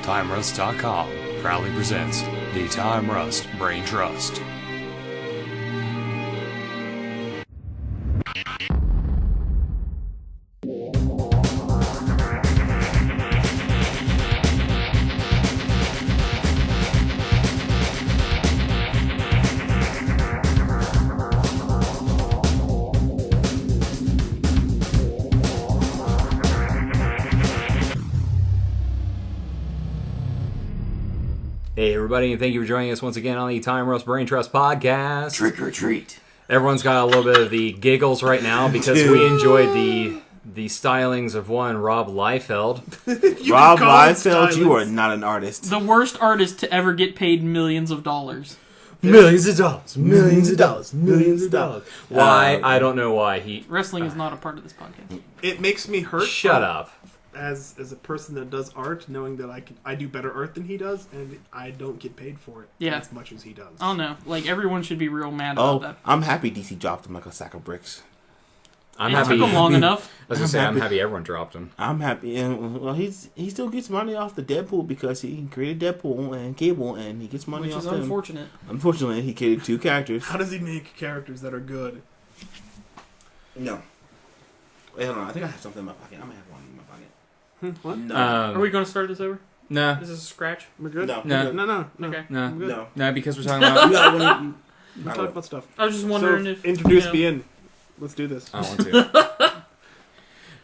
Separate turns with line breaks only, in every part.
TimeRust.com proudly presents the Time Rust Brain Trust.
Hey everybody, and thank you for joining us once again on the Time Rust Brain Trust podcast.
Trick or treat.
Everyone's got a little bit of the giggles right now because we enjoyed the stylings of one Rob Liefeld.
Rob Liefeld, you are not an artist.
The worst artist to ever get paid millions of dollars.
Millions of dollars, millions of dollars, millions of dollars. Why? I don't know why
Wrestling is not a part of this podcast.
It makes me hurt.
Shut up.
As a person that does art, knowing that I do better art than he does, and I don't get paid for it as much as he does.
Oh no, like everyone should be real mad about that.
I'm happy DC dropped him like a sack of bricks.
I'm
it
happy.
took him long enough.
I was gonna say I'm happy everyone dropped him.
I'm happy, and well, he still gets money off the Deadpool because he created Deadpool and Cable, and he gets money
Which
off
is
them.
unfortunate.
Unfortunately, he created two characters.
How does he make characters that are good?
No. Wait, hold on. I think I have something in my pocket. I might have one in my pocket.
What?
No.
Are we going to start this over?
No.
Is this a scratch?
We're good?
No.
No.
Okay.
No.
Good.
No.
No, because we're talking about...
We talk about stuff.
I was just wondering
So,
if...
introduce me in. Let's do this.
I want to.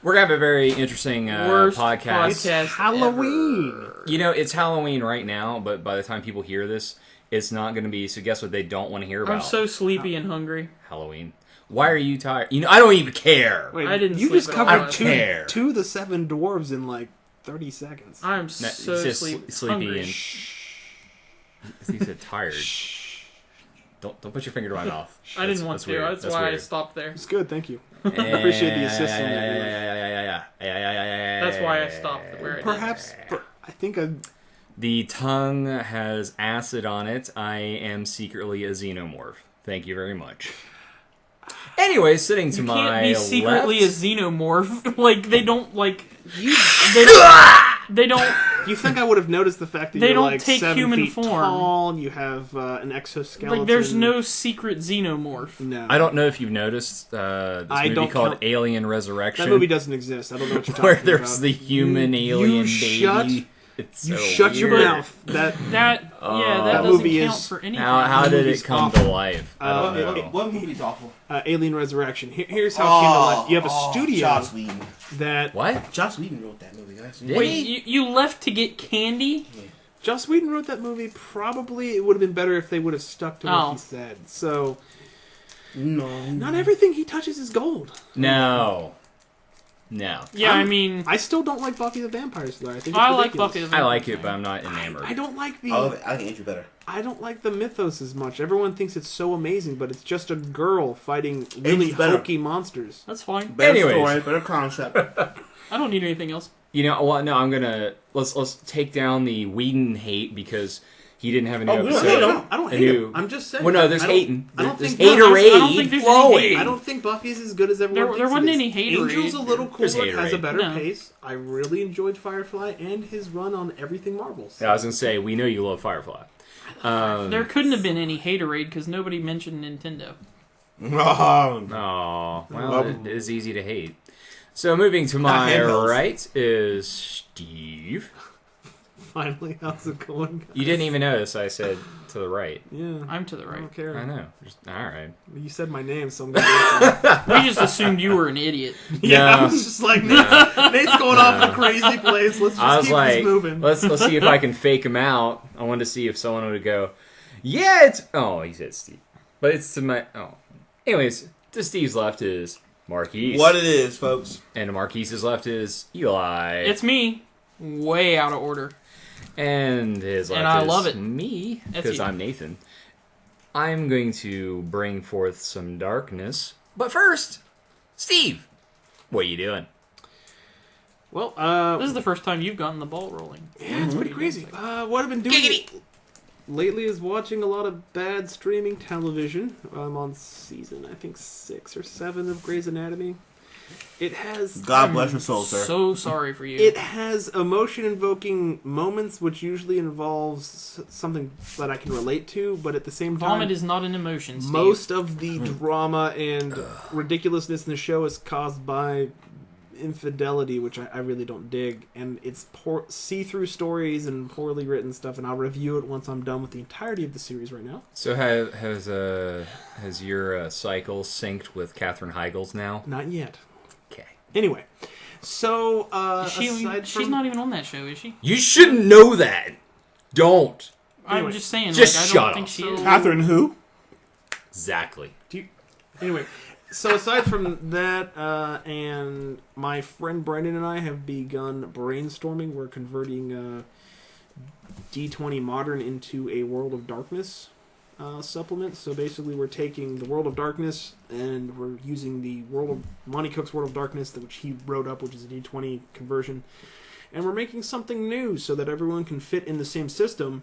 We're going to have a very interesting
Worst
podcast.
Halloween.
ever.
You know, it's Halloween right now, but by the time people hear this, it's not going to be... So guess what they don't want to hear about?
I'm so sleepy and hungry.
Halloween. Why are you tired? You know, I don't even care.
Wait,
I didn't
You
sleep
just
at all
covered
last
night.
two of the seven dwarves in like 30 seconds.
I'm
No,
so
it's just
sleepy
sleepy
and...
He said tired. Don't put your finger to my mouth.
I didn't want to.
Weird.
That's why I
weird.
stopped there.
It's good, thank you. I appreciate the assist on that.
That's why I stopped where I did.
Perhaps, I think
The tongue has acid on it. I am secretly a xenomorph. Thank you very much. Anyway, sitting to
You
my
can't be secretly
left,
a xenomorph. Like, they don't, like...
you
They don't...
You think I would have noticed the fact that
They
you're
don't
like
take
7
human
feet
form.
tall and you have an exoskeleton?
Like, there's no secret xenomorph.
No.
I don't know if you've noticed this
I
movie
don't
called
count-
Alien Resurrection.
That movie doesn't exist. I don't know what you're talking
where
about.
there's the human alien baby. It's
You
so
shut your
weird.
mouth. That
That
That
doesn't
movie
count
is-
for anything.
How did
movie's
it come
awful.
to life? I don't know.
What movie's awful?
Alien Resurrection. Here's how it came to life. You have a studio
Joss Whedon.
that...
What?
Joss Whedon wrote that movie, guys.
Did
Wait,
he?
you left to get candy?
Joss Whedon wrote that movie. Probably it would have been better if they would have stuck to what
Oh.
he said. So,
No.
not everything he touches is gold.
No. No.
Yeah, I mean...
I still don't like Buffy the Vampire Slayer. I think it's
I like
ridiculous.
Buffy the
I
Vampire
like it,
Slayer.
but I'm not enamored.
I don't like the...
I like Andrew better.
I don't like the mythos as much. Everyone thinks it's so amazing, but it's just a girl fighting really
It's better.
hokey monsters.
That's fine.
Better
Anyways.
story, better concept.
I don't need anything else.
You know what? No, I'm gonna let's take down the Whedon hate because he didn't have a new
Oh, we don't
episode.
hate him.
I don't
A
hate
new-
him. I'm just saying.
Well, no, there's
I don't-
hating.
I don't
There's
think
I don't think
haterade
there's any
flowing.
hate.
I don't think Buffy's as good as everyone
There
thinks
wasn't
it is.
any haterade.
Angel's a little
There's
cooler, has a
haterade.
better
No.
pace. I really enjoyed Firefly and his run on everything Marvels.
Yeah, I was gonna say we know you love Firefly.
There couldn't have been any haterade because nobody mentioned Nintendo.
Oh, well, it is easy to hate. So moving to my
Handhelds.
right is Steve.
Finally, how's it going, guys?
You didn't even notice I said to the right.
Yeah,
I'm to the
I
right.
don't care.
I know. All right.
You said my name, so I'm gonna answer.
We just assumed you were an idiot.
Yeah, I
No.
was just like, Nate's going off in a crazy place. Let's
I
just
was
keep
like,
this moving.
let's see if I can fake him out. I wanted to see if someone would go, yeah, it's... Oh, he said Steve. But it's to my... Oh. Anyways, to Steve's left is Marquise.
What it is, folks.
And to Marquise's left is Eli.
It's me. Way out of order.
And his left
And I
is
love it.
me,
That's
because
you.
I'm Nathan. I'm going to bring forth some darkness. But first, Steve, what are you doing?
Well,
This is the first time you've gotten the ball rolling.
yeah, it's pretty crazy. What I've been doing lately is watching a lot of bad streaming television. I'm on season, I think, 6 or 7 of Grey's Anatomy. It has...
God bless your soul, sir.
So sorry for you.
It has emotion-invoking moments, which usually involves something that I can relate to, but at the same time...
Vomit is not an emotion, Steve.
Most of the drama and ridiculousness in the show is caused by infidelity, which I really don't dig, and it's see-through stories and poorly written stuff, and I'll review it once I'm done with the entirety of the series right now.
So has your cycle synced with Katherine Heigl's now?
Not yet.
Okay.
Anyway, so
she's not even on that show, is she?
You shouldn't know that. Don't.
I'm just saying.
Just
I
shut
don't
up.
think she is.
Catherine who?
Exactly.
Anyway, so aside from that, and my friend Brendan and I have begun brainstorming. We're converting D20 Modern into a World of Darkness supplement. So basically, we're taking the World of Darkness and we're using the Monty Cook's World of Darkness, which he wrote up, which is a D20 conversion, and we're making something new so that everyone can fit in the same system,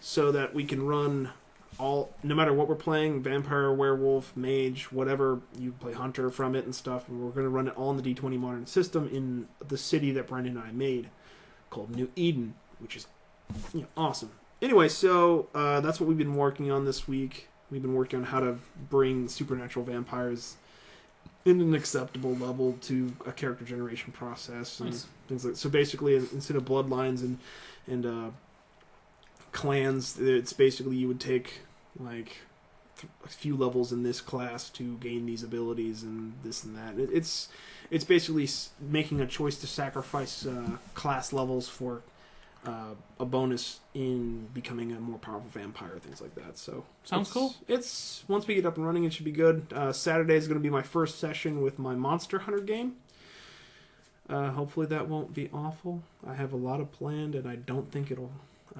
so that we can run all, no matter what we're playing, vampire, werewolf, mage, whatever, you play hunter from it and stuff, and we're going to run it all in the D20 Modern system in the city that Brendan and I made, called New Eden, which is awesome. Anyway, so that's what we've been working on this week. We've been working on how to bring supernatural vampires in an acceptable level to a character generation process and things like that. So basically, instead of bloodlines and clans, it's basically you would take like a few levels in this class to gain these abilities and this and that. It's basically making a choice to sacrifice class levels for a bonus in becoming a more powerful vampire, things like that. So
sounds cool.
It's once we get up and running, it should be good. Saturday is going to be my first session with my Monster Hunter game. Hopefully that won't be awful. I have a lot of planned, and I don't think it'll.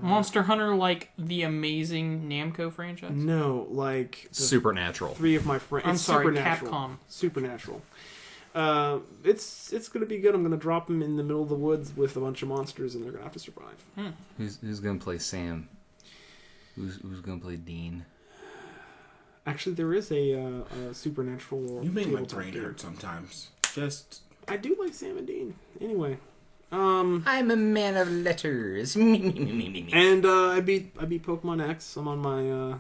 Monster Hunter, like the amazing Namco franchise?
No, like
Supernatural.
3 of my friends.
I'm sorry,
Supernatural.
Capcom.
Supernatural. It's gonna be good. I'm gonna drop them in the middle of the woods with a bunch of monsters, and they're gonna have to survive.
Who's gonna play Sam? Who's gonna play Dean?
Actually, there is a Supernatural.
You make my
tabletop
brain
game.
hurt sometimes. Just
I do like Sam and Dean. Anyway,
I'm a man of letters.
and I beat Pokemon X. I'm on my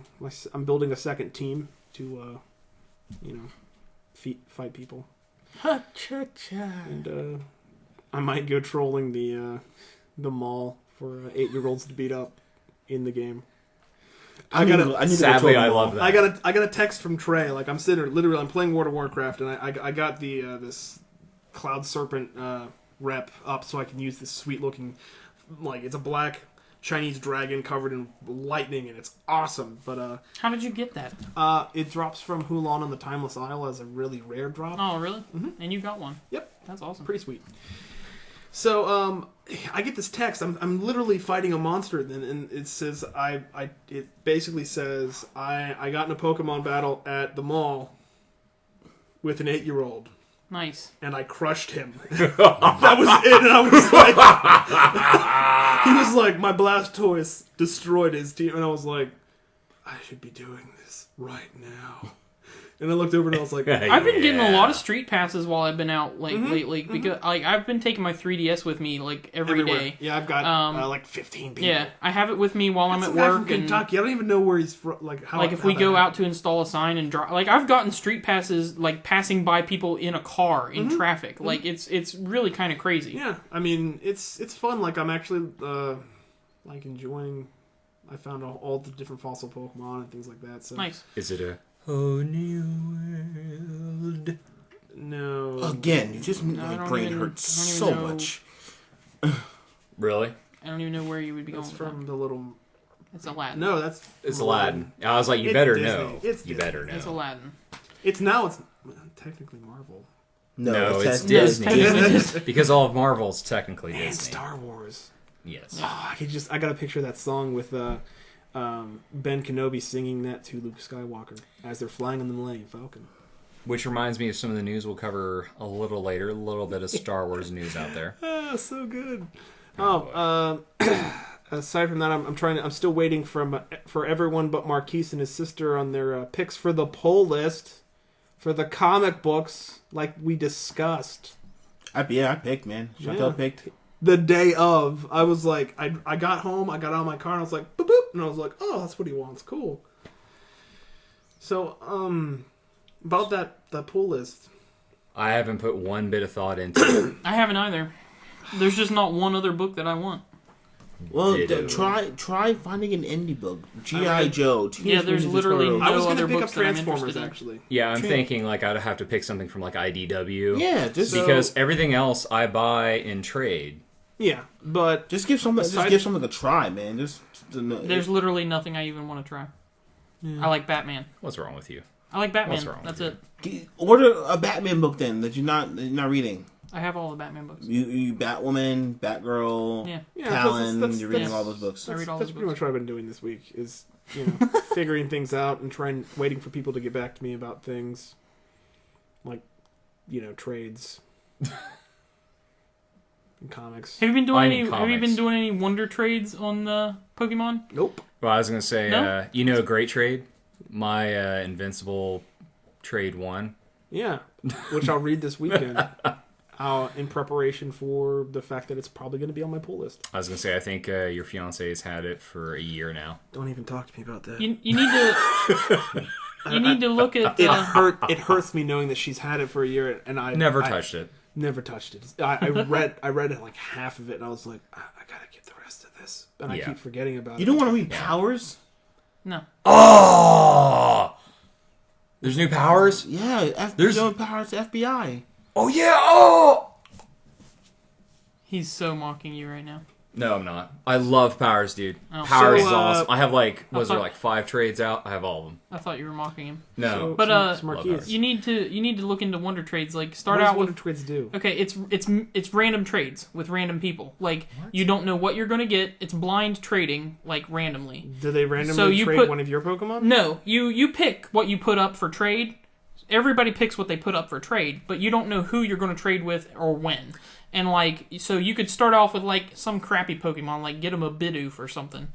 I'm building a second team to fight people. And I might go trolling the mall for 8-year-olds to beat up in the game.
Sadly, I love that.
I got a text from Trey. Like, I'm sitting there, literally, I'm playing World of Warcraft, and I got the this Cloud Serpent rep up so I can use this sweet looking, like, it's a black Chinese dragon covered in lightning, and it's awesome. But
how did you get that?
it drops from Hulan on the Timeless Isle as a really rare drop.
Oh, really? Mm-hmm. And you got one?
Yep,
that's awesome.
Pretty sweet. So I get this text. I'm literally fighting a monster, then, and it says it basically says I got in a Pokemon battle at the mall with an 8-year-old.
Nice.
And I crushed him. That was it. And I was like, he was like, my Blastoise destroyed his team, and I was like, I should be doing this right now. And I looked over and I was like,
I've been getting a lot of street passes while I've been out lately because like I've been taking my 3DS with me like every day.
Yeah, I've got like 15 people.
Yeah, I have it with me while I'm at
guy
work.
From Kentucky. I don't even know where he's from. Like how.
Like if we go out to install a sign and drive, like I've gotten street passes like passing by people in a car in traffic. Like it's really kind of crazy.
Yeah, I mean it's fun. Like I'm actually like enjoying. I found all the different fossil Pokemon and things like that. So
nice.
Is it a whole new world?
No.
Again, you just my brain hurts so much.
Really?
I don't even know where you would be going.
It's from the little.
It's Aladdin.
No,
it's Aladdin. I was like, you better know. You better know.
It's Aladdin.
It's technically Marvel.
No,
it's Disney. Because all of Marvel's technically Disney.
And Star Wars.
Yes.
Oh, I got a picture of that song with Ben Kenobi singing that to Luke Skywalker as they're flying on the Millennium Falcon.
Which reminds me of some of the news we'll cover a little later. A little bit of Star Wars news out there.
Oh, so good. Aside from that, I'm still waiting for everyone but Marquise and his sister on their picks for the poll list for the comic books, like we discussed.
I picked, man. Chantel picked.
The day of, I was like, I got home, I got out of my car, and I was like, boop, boop, and I was like, oh, that's what he wants. Cool. So, about that pull list.
I haven't put one bit of thought into it.
I haven't either. There's just not one other book that I want.
Well,
Ditto.
try finding an indie book. G.I. Joe. Teenage
there's
Mutant Ninja
literally
Turtles.
no
I was going
other
to pick up
books that I'm
Transformers,
interested in.
actually.
Yeah, I'm thinking like I'd have to pick something from like IDW.
Yeah, just
Because everything else I buy in trade.
Yeah, but
just give something a try, man.
There's literally nothing I even want to try. I like Batman.
What's wrong with you?
I like Batman.
What's wrong
That's
with
it.
Order a Batman book then that you're not reading.
I have all the Batman books.
You Batwoman, Batgirl,
Yeah.
Talon. You're reading
that's-
all those books.
I read all
that's
those
pretty
books.
much what I've been doing this week, is, figuring things out and waiting for people to get back to me about things. Like, trades. And comics.
Have you been doing
Finding
any? Have you been
comics.
doing any wonder trades on the Pokemon?
Nope.
Well, I was gonna say,
No?
a great trade. My Invincible trade 1.
Yeah, which I'll read this weekend. In preparation for the fact that it's probably going to be on my pull list.
I was gonna say, I think your fiance has had it for a year now.
Don't even talk to me about that.
You need to. You need to look at.
It hurts me knowing that she's had it for a year, and I
Never touched it.
Never touched it. I read like half of it, and I was like, I gotta get the rest of this, and I
Yeah.
keep forgetting about it.
You don't want to read Powers?
No.
Oh, there's new powers.
Yeah,
There's-
Powers FBI.
Oh yeah. Oh.
He's so mocking you right now.
No, I'm not. I love powers, dude.
Oh.
Powers
So,
is awesome. I have
I
there
thought-
like 5 trades out? I have all of them.
I thought you were mocking him.
No.
But,
Marquise.
You need to look into wonder trades. Like start
What does
out
Wonder
with.
Trades do?
Okay, it's random trades with random people. Like you don't know what you're gonna get. It's blind trading, like randomly.
Do they randomly
So you
trade
put-
one of your Pokemon?
No, you pick what you put up for trade. Everybody picks what they put up for trade, but you don't know who you're going to trade with or when. And like, so you could start off with like some crappy Pokemon, like get them a Bidoof or something,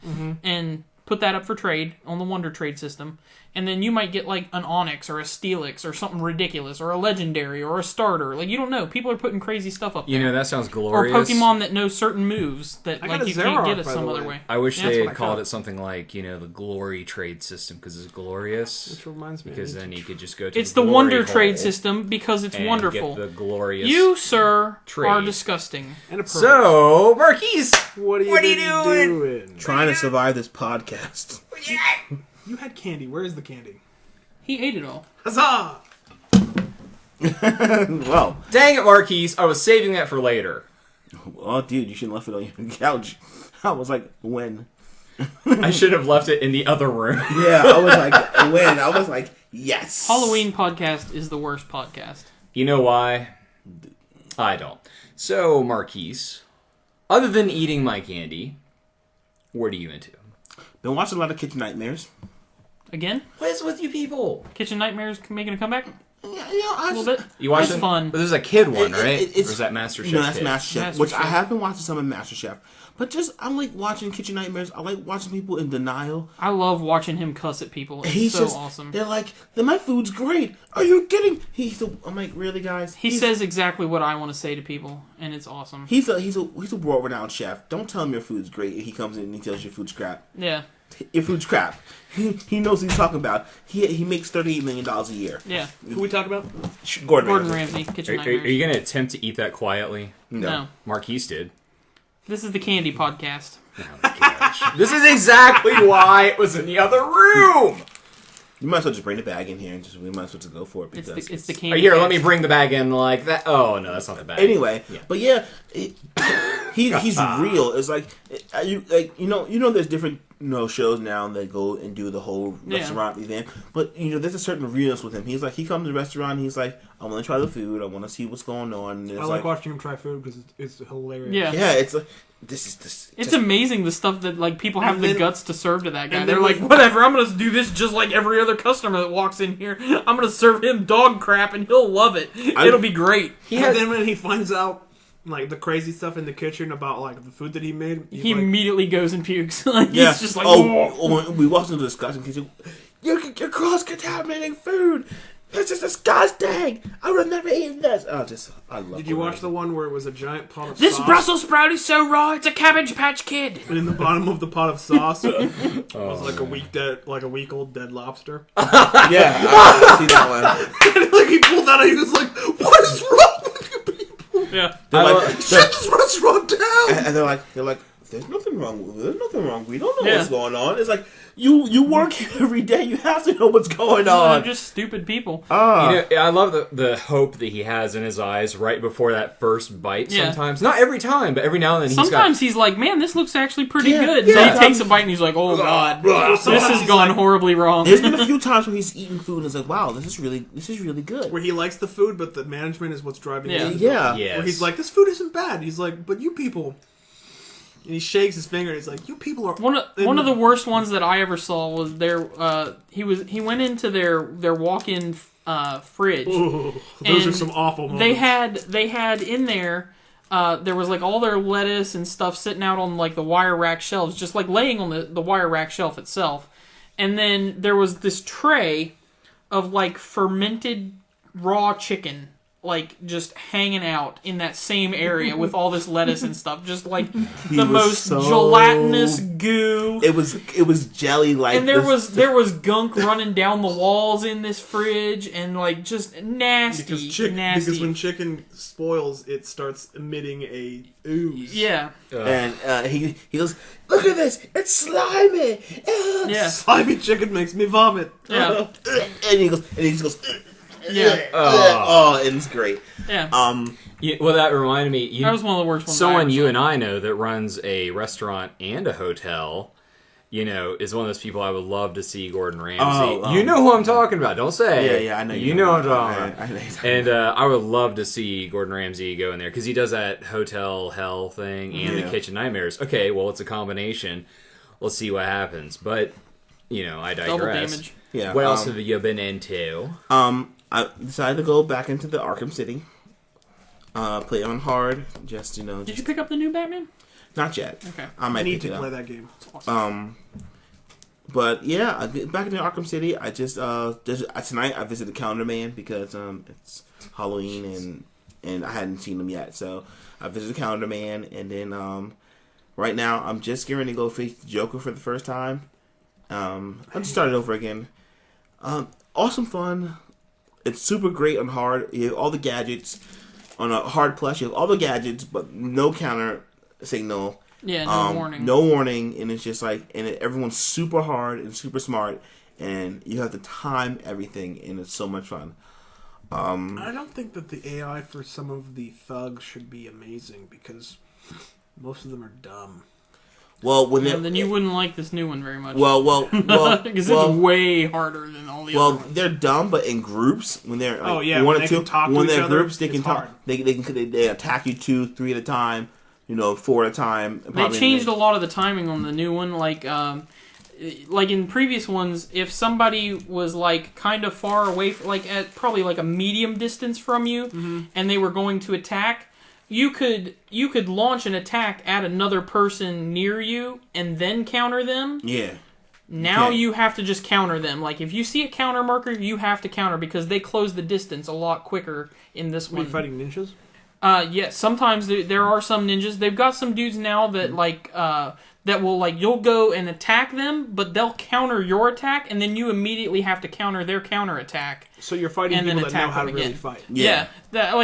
and put that up for trade on the Wonder Trade system. And then you might get like an Onix or a Steelix or something ridiculous or a Legendary or a Starter. Like you don't know. People are putting crazy stuff up there.
You know, that sounds
Or
glorious.
Pokemon that know certain moves that
I got
like
a
you can't
Zeraora,
get it
by
some
the
other
way.
way.
I wish
That's
they
what
had
I
called
got.
it something like, the Glory Trade System, because it's glorious.
Which reminds me,
Because then you could just go to
It's
the
the
glory
Wonder
hole
Trade system because it's
and
wonderful.
Get the glorious.
You, sir,
trade.
are disgusting.
and a pervert.
So, Marquise,
what are
you
you doing?
Trying to survive this podcast.
You had candy. Where is the candy?
He ate it all.
Huzzah!
Well,
dang it, Marquise, I was saving that for later.
dude, you shouldn't have left it on your couch. I was like, when?
I should have left it in the other room.
Yeah, I was like, when? I was like, yes.
Halloween podcast is the worst podcast.
You know why? I don't. So, Marquise, other than eating my candy, what are you into?
Been watching a lot of Kitchen Nightmares.
Again,
What is with you people?
Kitchen Nightmares making a comeback
Yeah,
a little bit.
You watch
It's
them?
fun.
But there's a kid one, right?
it's-
or is that MasterChef?
No, that's
kid?
MasterChef, which I
MasterChef.
have been watching some of MasterChef. But just, I like watching Kitchen Nightmares. I like watching people in denial.
I love watching him cuss at people. It's
He's
so
just,
awesome.
they're like, my food's great. Are you kidding? I'm like, really, guys?
He says exactly what I want to say to people, and it's awesome.
He's a world-renowned chef. Don't tell him your food's great if he comes in and he tells you your food's crap.
Yeah,
Your food's crap. He knows what he's talking about. He makes $38 million a year.
yeah.
Who we talking about?
Gordon
Ramsay, Kitchen
Are
Nightmares.
you going to attempt to eat that quietly?
No.
Marquise did.
This is the candy podcast.
Oh my gosh. This is exactly why it was in the other room.
You might as well just bring the bag in here and we might as well just go for it
It's
because
the
Oh,
candy.
here, let me
cast.
bring the bag in like that. Oh, no, that's not the bag.
Anyway,
Yeah.
but yeah, he's real. It's like there's different shows now that go and do the whole
Yeah.
restaurant event, but there's a certain realness with him. He's like, he comes to the restaurant, and he's like, I want to try the food, I want to see what's going on. And it's
I like watching him try food because it's hilarious.
Yeah.
yeah, it's like this.
It's amazing the stuff that like people have
And
the
then-
guts to serve to that guy.
and
They're
then,
like,
like-
whatever, I'm gonna do this just like every other customer that walks in here. I'm gonna serve him dog crap and he'll love it. It'll be great.
And then when he finds out like the crazy stuff in the kitchen about like the food that he made,
He
like,
immediately goes and pukes. Like
Yeah.
he's just like,
when we walked into the discussion kitchen. You're cross-contaminating food. It's just disgusting. I would have never eaten this. I love.
Did you watch the one where it was a giant pot of
This
sauce?
Brussels sprout is so raw, it's a Cabbage Patch Kid.
And in the bottom of the pot of sauce was like a week old dead lobster.
Yeah, I see that one.
And like he pulled that out, he was like, "What is wrong with you people?
Yeah.
They're like,
Shut this restaurant down!"
and they're like, there's nothing wrong. There's nothing wrong. We don't know
Yeah.
what's going on. It's like you work here every day. You have to know what's going
They're
on.
just stupid people.
I love the hope that he has in his eyes right before that first bite.
Yeah.
Sometimes, not every time, but every now and then.
Sometimes he's like, man, this looks actually pretty
Yeah,
good.
yeah.
So he takes a bite and he's like, oh god, this has gone horribly wrong.
There's been a few times where he's eating food and it's like, wow, this is really good.
Where he likes the food, but the management is what's driving
Yeah.
him.
Yeah.
Yes.
Where he's like, "This food isn't bad." He's like, "But you people." And he shakes his finger and he's like, "You people are..."
One of the worst ones that I ever saw was he went into their walk-in fridge.
Ooh, those
And
are some awful moments.
They had in there there was like all their lettuce and stuff sitting out on like the wire rack shelves, just like laying on the wire rack shelf itself. And then there was this tray of like fermented raw chicken, like just hanging out in that same area with all this lettuce and stuff, just like the
was
most
so-
gelatinous goo.
It was jelly like.
And there was gunk running down the walls in this fridge, and like just nasty, nasty.
Because when chicken spoils, it starts emitting a ooze.
Yeah,
And he goes, look at this, it's slimy.
yeah,
Slimy chicken makes me vomit.
yeah,
And he just goes.
yeah,
Oh, and it's great.
yeah.
well, that reminded me.
That was one of the worst ones.
Someone you and I know that runs a restaurant and a hotel, is one of those people I would love to see Gordon Ramsay. You know who I'm talking about. Don't say.
Yeah, I know.
You know what I'm talking about.
I know you're talking
And I would love to see Gordon Ramsay go in there because he does that hotel hell thing and the kitchen nightmares. Okay, well, it's a combination. We'll see what happens. But, I digress.
Double damage.
Yeah.
What else have you been into?
I decided to go back into the Arkham City. Play on hard, just
Did you pick up the new Batman?
not yet.
Okay.
I
I
might
need
pick
to
it
play
up.
that game.
But yeah, I get back into Arkham City. I just tonight I visited Calendar Man because it's Halloween and I hadn't seen him yet, so I visited Calendar Man, and then right now I'm just getting ready to go face the Joker for the first time. I just started over again. Awesome fun. It's super great on hard. You have all the gadgets. On a hard plus, you have all the gadgets, but no counter signal.
Yeah, no warning.
No warning, and it's just like, and everyone's super hard and super smart, and you have to time everything, and it's so much fun.
I don't think that the AI for some of the thugs should be amazing because most of them are dumb.
Well, when
And then you wouldn't like this new one very much.
well,
because it's way harder than all the other ones.
they're dumb, but in groups when they're like,
Oh, yeah,
one
when
or
they
two,
can talk to
when
each
they're
other,
groups, they
it's
can talk.
hard.
They attack you 2, 3 at a time. 4 at a time.
They
probably.
changed a lot of the timing on the new one. Like in previous ones, if somebody was like kind of far away, like at probably like a medium distance from you, and they were going to attack, you could launch an attack at another person near you and then counter them.
Yeah.
Now
Okay.
you have to just counter them. Like if you see a counter marker, you have to counter because they close the distance a lot quicker in this
Are you
one.
fighting ninjas?
Yes, sometimes there are some ninjas. They've got some dudes now that that will you'll go and attack them, but they'll counter your attack, and then you immediately have to counter their counter attack.
So you're fighting
And then
people that know
attack
how to
them
really
again.
fight.
Yeah.
That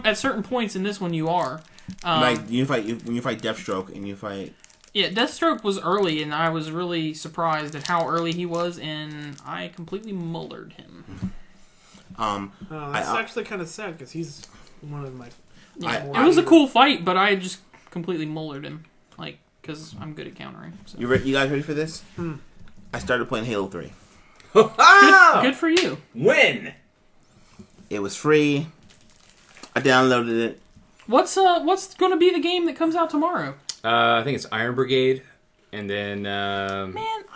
at certain points in this one you are.
Like when you fight Deathstroke and you fight.
Yeah, Deathstroke was early, and I was really surprised at how early he was, and I completely mullered him.
That's actually kind of sad because he's one of my.
Yeah, it was a cool fight, but I just completely mullered him, because I'm good at countering. So.
You guys ready for this? I started playing Halo 3.
Good for you.
When?
It was free. I downloaded it.
What's going to be the game that comes out tomorrow?
I think it's Iron Brigade, and then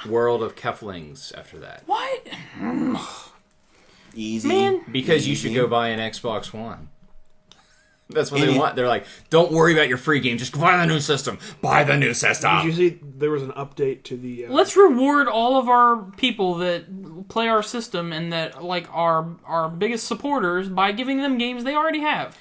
World of Keflings after that.
What?
Easy.
Man.
Because you should go buy an Xbox One. That's what they want. They're like, don't worry about your free game. Just buy the new system. Buy the new system.
Did you see there was an update to the?
Let's reward all of our people that play our system and that like our biggest supporters by giving them games they already have.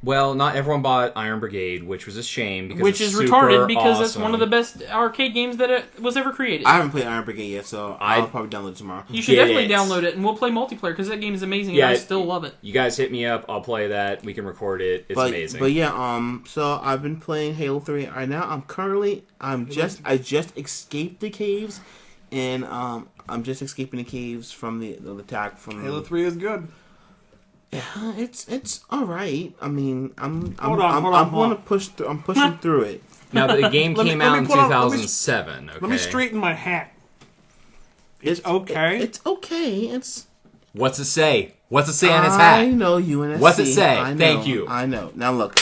Well, not everyone bought Iron Brigade, which was a shame. Because
Which is
super
retarded because
awesome.
it's one of the best arcade games that it was ever created.
I haven't played Iron Brigade yet, so I'll probably download it tomorrow.
You should definitely download it, and we'll play multiplayer because that game is amazing, and I still love it.
You guys hit me up. I'll play that. We can record it. It's amazing.
But yeah, so I've been playing Halo 3 right now. I just escaped the caves, and I'm just escaping the caves from the attack from
Halo 3 is good.
Yeah, it's all right. I mean, I'm pushing through it.
Now the game came out in 2007.
Let me straighten my hat. It's okay.
It's okay.
What's it say? What's it say on his hat?
I know UNSC.
What's it say?
I know,
Thank you.
I know. Now look.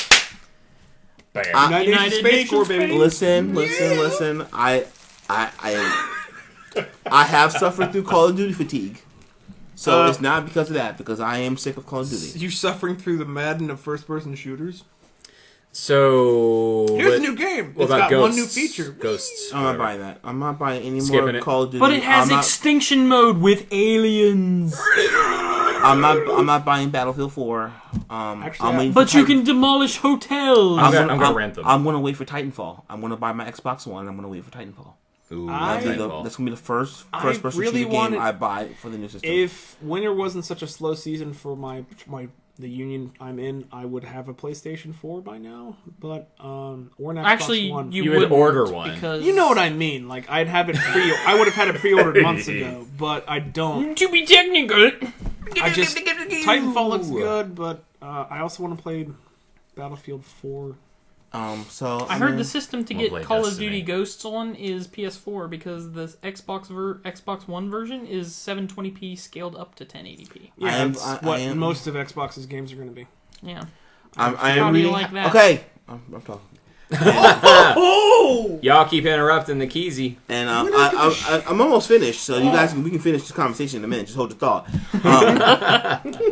United Space Corps, baby.
Listen. I have suffered through Call of Duty fatigue. So it's not because of that, because I am sick of Call of Duty.
You're suffering through the Madden of first-person shooters?
So...
Here's a new game. It's got one new feature.
Ghosts.
I'm not buying that. I'm not buying any more Call of Duty.
But it has extinction mode with aliens.
I'm not buying Battlefield 4.
But you can demolish hotels.
I'm gonna rent them.
I'm gonna wait for Titanfall. I'm gonna buy my Xbox One. I'm gonna wait for Titanfall.
Ooh,
that's gonna be the first person shooter game I buy for the new system.
If winter wasn't such a slow season for the union I'm in, I would have a PlayStation 4 by now. But or an Xbox One.
You would order one
because
you know what I mean. Like I would have had it pre-ordered months ago, but I don't.
To be technical,
Titanfall looks good, but I also want to play Battlefield 4.
I heard the system to get Call of Duty Ghosts on is PS4 because the Xbox One version is 720p scaled up to 1080p.
Yeah, that's what most of Xbox's games are going to be.
Yeah.
How
do you like that?
Okay, I'm talking.
Y'all keep interrupting the Keezy.
And I'm almost finished, so you guys we can finish this conversation in a minute. Just hold your thought.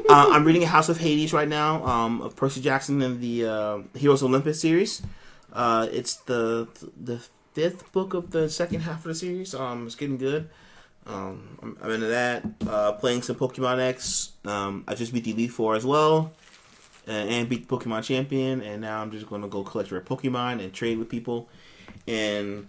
I'm reading House of Hades right now, of Percy Jackson and the Heroes Olympus series. It's the fifth book of the second half of the series. It's getting good. I'm into that. Playing some Pokemon X. I just beat the Elite Four as well. And beat the Pokemon Champion, and now I'm just going to go collect rare Pokemon and trade with people and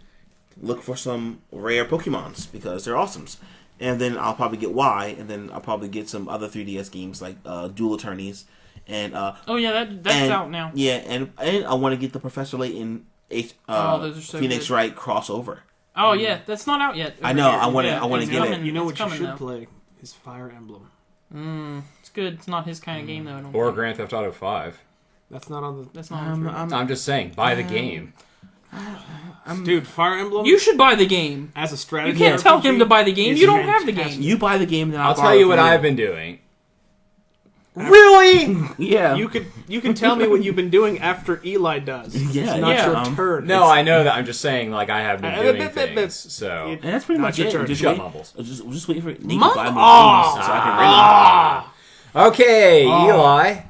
look for some rare Pokemons because they're awesomes. And then I'll probably get Y, and then I'll probably get some other 3DS games like Dual Attorneys. And
that's out now.
Yeah, and I want to get the Professor Layton
those are so
Phoenix
good.
Wright crossover.
Oh yeah, that's not out yet.
I know.
Here.
I want to get it.
You know what you should play is Fire Emblem.
It's good. It's not his kind of game though.
Or Grand Theft Auto 5.
That's not on the.
That's not on the
I'm just saying, buy the game.
Dude, Fire Emblem.
You should buy the game.
As a strategy.
You can't tell him to buy the game. You don't have the game.
You buy the game, then
I'll tell you what I've been doing.
Really? Yeah.
You can tell me what you've been doing after Eli does.
Yeah.
It's not your turn.
No, I know that. I'm just saying, like, I have been doing things. So
And that's pretty much it.
Just shut mumbles.
Just wait for Nick to buy more games so I can rate
Okay, Eli.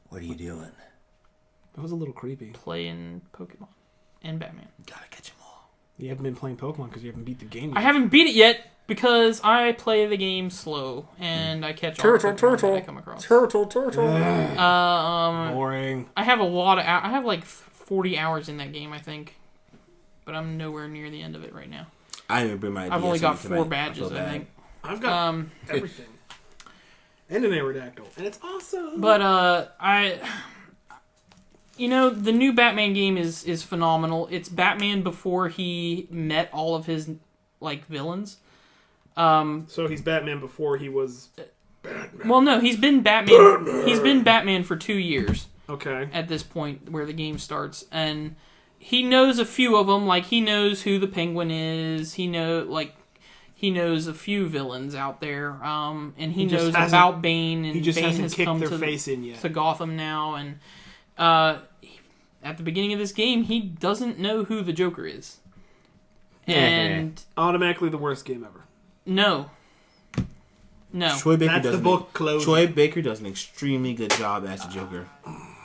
What are you doing?
That was a little creepy.
Playing Pokemon and Batman.
Gotta catch them all.
You haven't been playing Pokemon because you haven't beat the game yet.
I haven't beat it yet because I play the game slow and I catch all the Pokemon that I come across.
Turtle.
Boring.
I have a lot of. I have like 40 hours in that game, I think, but I'm nowhere near the end of it right now.
I didn't bring my.
I've only got 4 badges, I think.
I've got everything. And an Aerodactyl. And it's awesome.
But, the new Batman game is phenomenal. It's Batman before he met all of his, villains.
So he's Batman before he was Batman.
Well, no, he's been Batman. He's been Batman for 2 years.
Okay.
At this point where the game starts. And he knows a few of them. Like, he knows who the Penguin is. He knows a few villains out there, and he knows about Bane, and
he just
Bane
hasn't
has
kicked
come
their face in yet.
to Gotham now, and at the beginning of this game, he doesn't know who the Joker is. And
automatically the worst game ever.
No.
Troy Baker
That's
does
the book closed.
Troy Baker does an extremely good job as the Joker.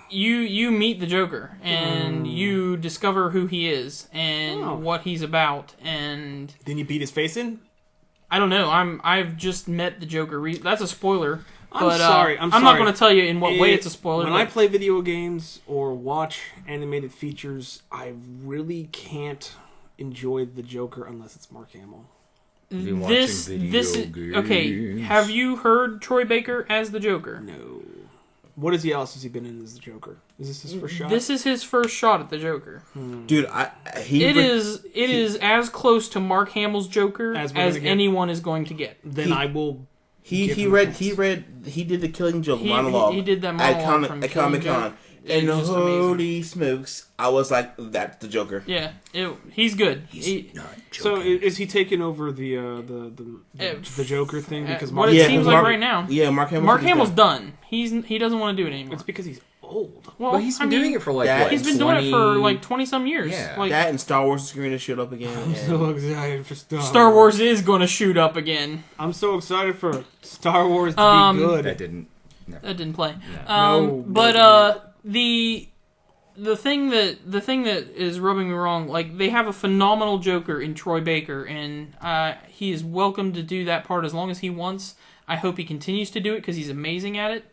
You meet the Joker, and you discover who he is, and what he's about, and...
Didn't you beat his face in?
I don't know. I've just met the Joker. That's a spoiler.
I'm
But,
sorry.
I'm not going to tell you in what way it's a spoiler.
When I play video games or watch animated features, I really can't enjoy the Joker unless it's Mark Hamill.
Okay. Have you heard Troy Baker as the Joker?
No. What else has he been in as the Joker? Is this his first shot?
This is his first shot at the Joker.
Dude,
It is as close to Mark Hamill's Joker as anyone is going to get.
Then I will.
He did the Killing Joke monologue.
He did that monologue
at Comic-Con. And holy smokes, I was like, that's the Joker.
Yeah, he's good.
So is he taking over the Joker thing? Because
what it seems like right now.
Yeah, Mark
Hamill's done. He doesn't want to do it anymore.
It's because he's old.
Well, he's been doing it for
he's been doing it for 20-some years.
Yeah.
That and Star Wars is going to shoot up again.
I'm so excited for
Star Wars is going to shoot up again.
I'm so excited for Star Wars to be good.
That didn't
play.
No.
The thing that is rubbing me wrong, like, they have a phenomenal Joker in Troy Baker, and he is welcome to do that part as long as he wants. I hope he continues to do it because he's amazing at it.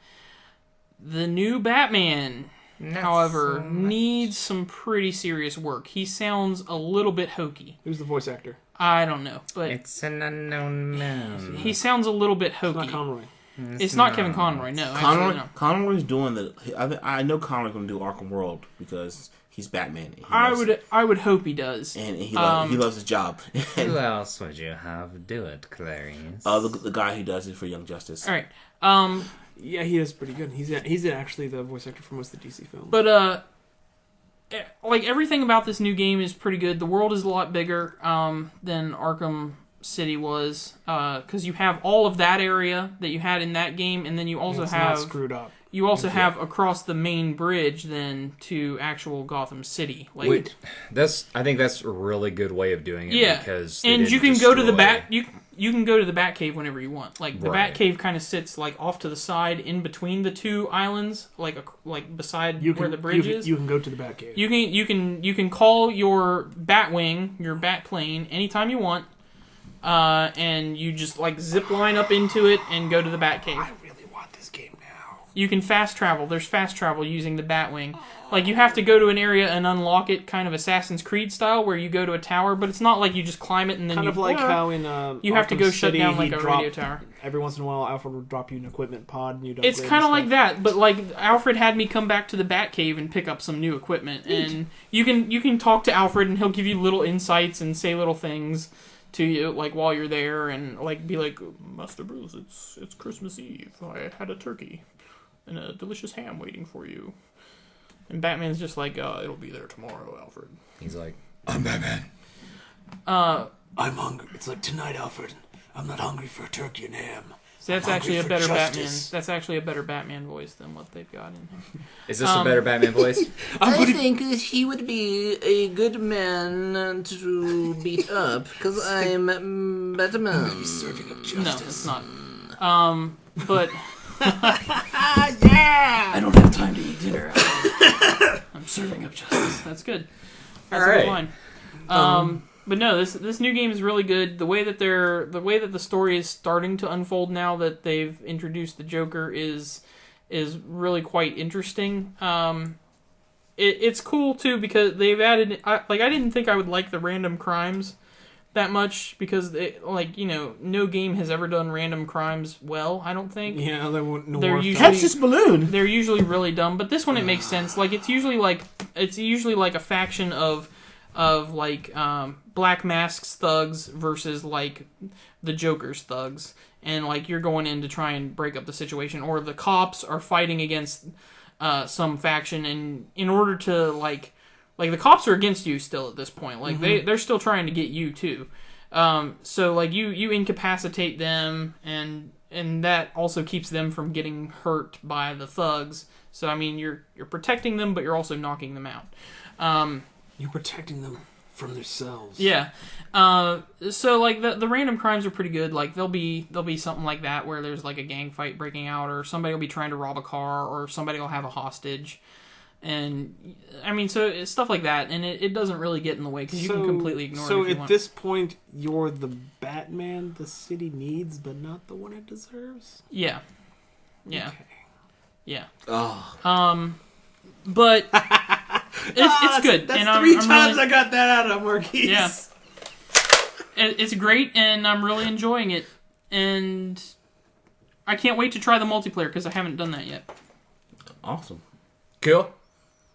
The new Batman, however, needs some pretty serious work. He sounds a little bit hokey.
Who's the voice actor?
I don't know, but
it's an unknown man.
He sounds a little bit hokey.
It's not Conroy.
It's not Kevin Conroy. No,
Conroy's doing I know Conroy's going to do Arkham World because he's Batman.
I would hope he does.
And he loves his job.
Who else would you have do it, Clarice?
The guy who does it for Young Justice.
All right.
Yeah, he is pretty good. He's actually the voice actor for most of the DC films.
But like, everything about this new game is pretty good. The world is a lot bigger than Arkham City was, because you have all of that area that you had in that game, and then you also have
not screwed up.
You also have across the main bridge then to actual Gotham City. Like,
I think that's a really good way of doing it.
Yeah,
because
and you can go to the you can go to the Batcave whenever you want. Like, the Batcave kind of sits like off to the side in between the two islands, like beside where the bridge is.
You can go to the Batcave.
You can call your Batwing, your Batplane, anytime you want. And you just zip line up into it and go to the Batcave.
I really want this game now.
You can fast travel. There's fast travel using the Batwing. Like, you have to go to an area and unlock it, kind of Assassin's Creed style, where you go to a tower, but it's not like you just climb it and then
kind of like how in
you have to go shut down like a radio tower.
Every once in a while, Alfred would drop you an equipment pod, and you'd.
It's kind of like that, but Alfred had me come back to the Batcave and pick up some new equipment, and you can talk to Alfred, and he'll give you little insights and say little things to you, while you're there, and be like, Master Bruce, it's Christmas Eve. I had a turkey and a delicious ham waiting for you. And Batman's just like, it'll be there tomorrow, Alfred.
He's like, I'm Batman.
I'm hungry. It's like, tonight, Alfred, I'm not hungry for a turkey and ham.
So that's actually a better Batman. That's actually a better Batman voice than what they've got in here.
Is this a better Batman voice?
I think he would be a good man to beat up because I'm Batman. I'm
be serving up justice.
No, it's not. But
yeah, I don't have time to eat dinner.
I'm serving up justice. That's good.
That's a good
line. But no, this new game is really good. The way that the story is starting to unfold now that they've introduced the Joker is really quite interesting. It's cool too because they've added. I didn't think I would like the random crimes that much because no game has ever done random crimes well. I don't think.
Yeah, they won't.
Catch this balloon.
They're usually really dumb, but this one it makes sense. It's usually like a faction of Black Mask's thugs versus the Joker's thugs, and you're going in to try and break up the situation, or the cops are fighting against some faction, and in order to the cops are against you still at this point. They're still trying to get you too. So you incapacitate them, and that also keeps them from getting hurt by the thugs. So I mean you're protecting them, but you're also knocking them out.
You're protecting them from themselves.
Yeah. So the random crimes are pretty good. There'll be something like that where there's a gang fight breaking out, or somebody will be trying to rob a car, or somebody will have a hostage. And I mean, so it's stuff like that, and it doesn't really get in the way because you can completely ignore it.
So
if you
at
want.
this point, you're the Batman the city needs, but not the one it deserves.
Yeah.
Okay.
Yeah.
Oh.
But it's good.
That's
and
three
I'm
times
really,
I got that out of Marquise.
Yeah. It's great, and I'm really enjoying it. And I can't wait to try the multiplayer because I haven't done that yet.
Awesome.
Cool.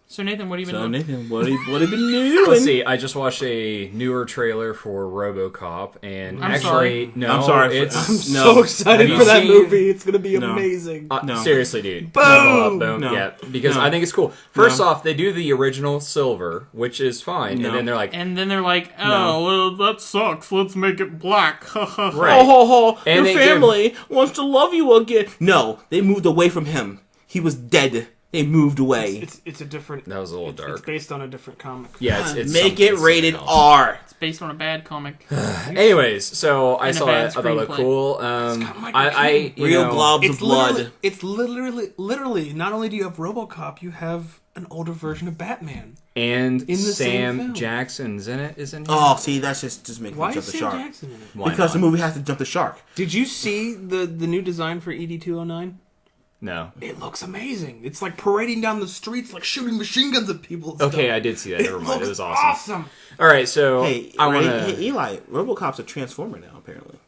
So Nathan, what have you been
So
doing?
Nathan, what have you been doing?
Let's see. I just watched a newer trailer for RoboCop, and
I'm
actually,
sorry.
no,
I'm sorry.
It's
I'm
No.
so excited
Have
for
you
that
seen-
movie. It's gonna be
No.
amazing.
No.
Seriously, dude.
Boom!
Boom.
No.
Yeah, because
No.
I think it's cool. First
No.
off, they do the original Silver, which is fine,
No.
and then they're like,
And then they're like, oh,
No.
well, that sucks. Let's make it black.
right.
Oh,
And
your
they
family wants to love you again. No, they moved away from him. He was dead. They moved away.
It's a different.
That was a little
It's
dark.
based on a different comic.
Yeah, it's
Make
some-
it
it's
rated
something else.
R.
It's based on a bad comic.
Anyways, so I
And a
saw
bad
it. I thought it looked
screenplay.
cool.
got Michael
I you
Real
know,
globs of blood.
It's literally. Not only do you have RoboCop, you have an older version of Batman.
and
in the same
Sam
film.
Jackson's in it. Isn't he?
Oh, see, that's just making
Why
me jump
is
the
Sam
shark.
Jackson in it?
Why
Because the
not?
movie has to jump the shark.
Did you see the new design for ED-209?
No.
It looks amazing. It's like parading down the streets, like shooting machine guns at people. And
Okay,
stuff.
I did see that. Never mind. It
looks
was awesome.
awesome.
All right, so
Hey,
I want
hey,
to.
Eli, RoboCop's a transformer now, apparently.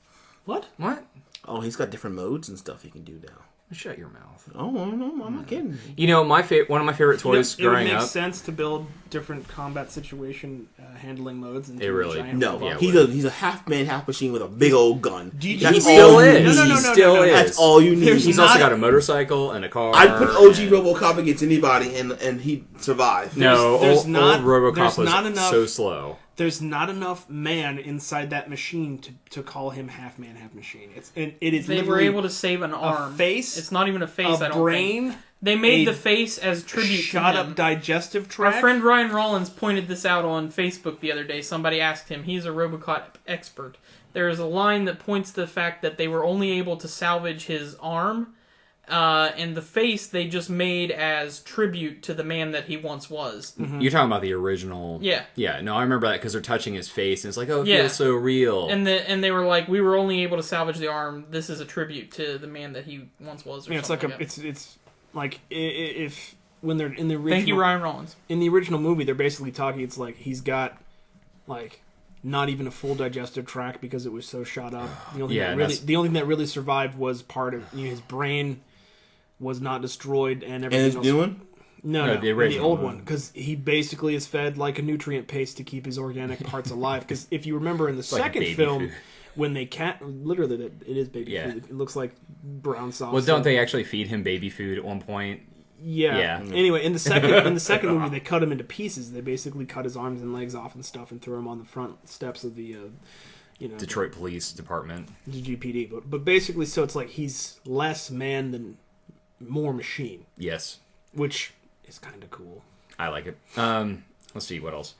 What?
What?
Oh, he's got different modes and stuff he can do now.
Shut your mouth.
Oh, no, I'm not kidding.
You know, one of my favorite toys
it would
growing
make
up.
sense to build different combat situation handling modes. Into
It really-
a giant
No,
robot.
Yeah,
he's a half man, half machine with a big old gun.
Do you-
That's
he
still
all you
is.
need.
No.
He still is.
That's all you need.
There's
He's
not-
also got a motorcycle and a car.
I'd put OG
and-
RoboCop against anybody, and he'd survive.
No,
There's
old
not-
RoboCop
there's
was
not enough-
so slow.
There's not enough man inside that machine to call him half man, half machine. It is
They were
literally
able to save an arm.
face,
It's not even a face, I
a
don't
brain,
think. They made
a
the face as tribute
shot
to him.
up digestive
Our
tract.
friend Ryan Rollins pointed this out on Facebook the other day. Somebody asked him. He's a RoboCop expert. There is a line that points to the fact that they were only able to salvage his arm, and the face they just made as tribute to the man that he once was.
You're talking about the original.
Yeah.
Yeah, no, I remember that because they're touching his face and it's like, oh, it
Yeah.
feels so real.
And they were like, we were only able to salvage the arm. This is a tribute to the man that he once was. Or
Yeah, it's like
something
it's like if when they're in the original,
Thank you, Ryan Rollins.
in the original movie, they're basically talking. It's like he's got like not even a full digestive tract because it was so shot up. The only,
Yeah,
thing, that really,
that's-
the only thing that really survived was part of his brain was not destroyed and
And
everything
his
else.
new one?
No,
the
the
original
old
one.
one, because he basically is fed like a nutrient paste to keep his organic parts alive. Because if you remember in the
like
second
baby
film,
food.
when they can't, literally, it is baby
Yeah.
food. It looks like brown sauce.
well, don't they actually feed him baby food at one point?
Yeah.
Yeah.
Anyway, in the second movie, they cut him into pieces. They basically cut his arms and legs off and stuff, and threw him on the front steps of the,
Detroit Police Department.
the GPD. But basically, so it's like he's less man than more machine,
Yes,
which is kind of cool.
I like it. Let's see, what else?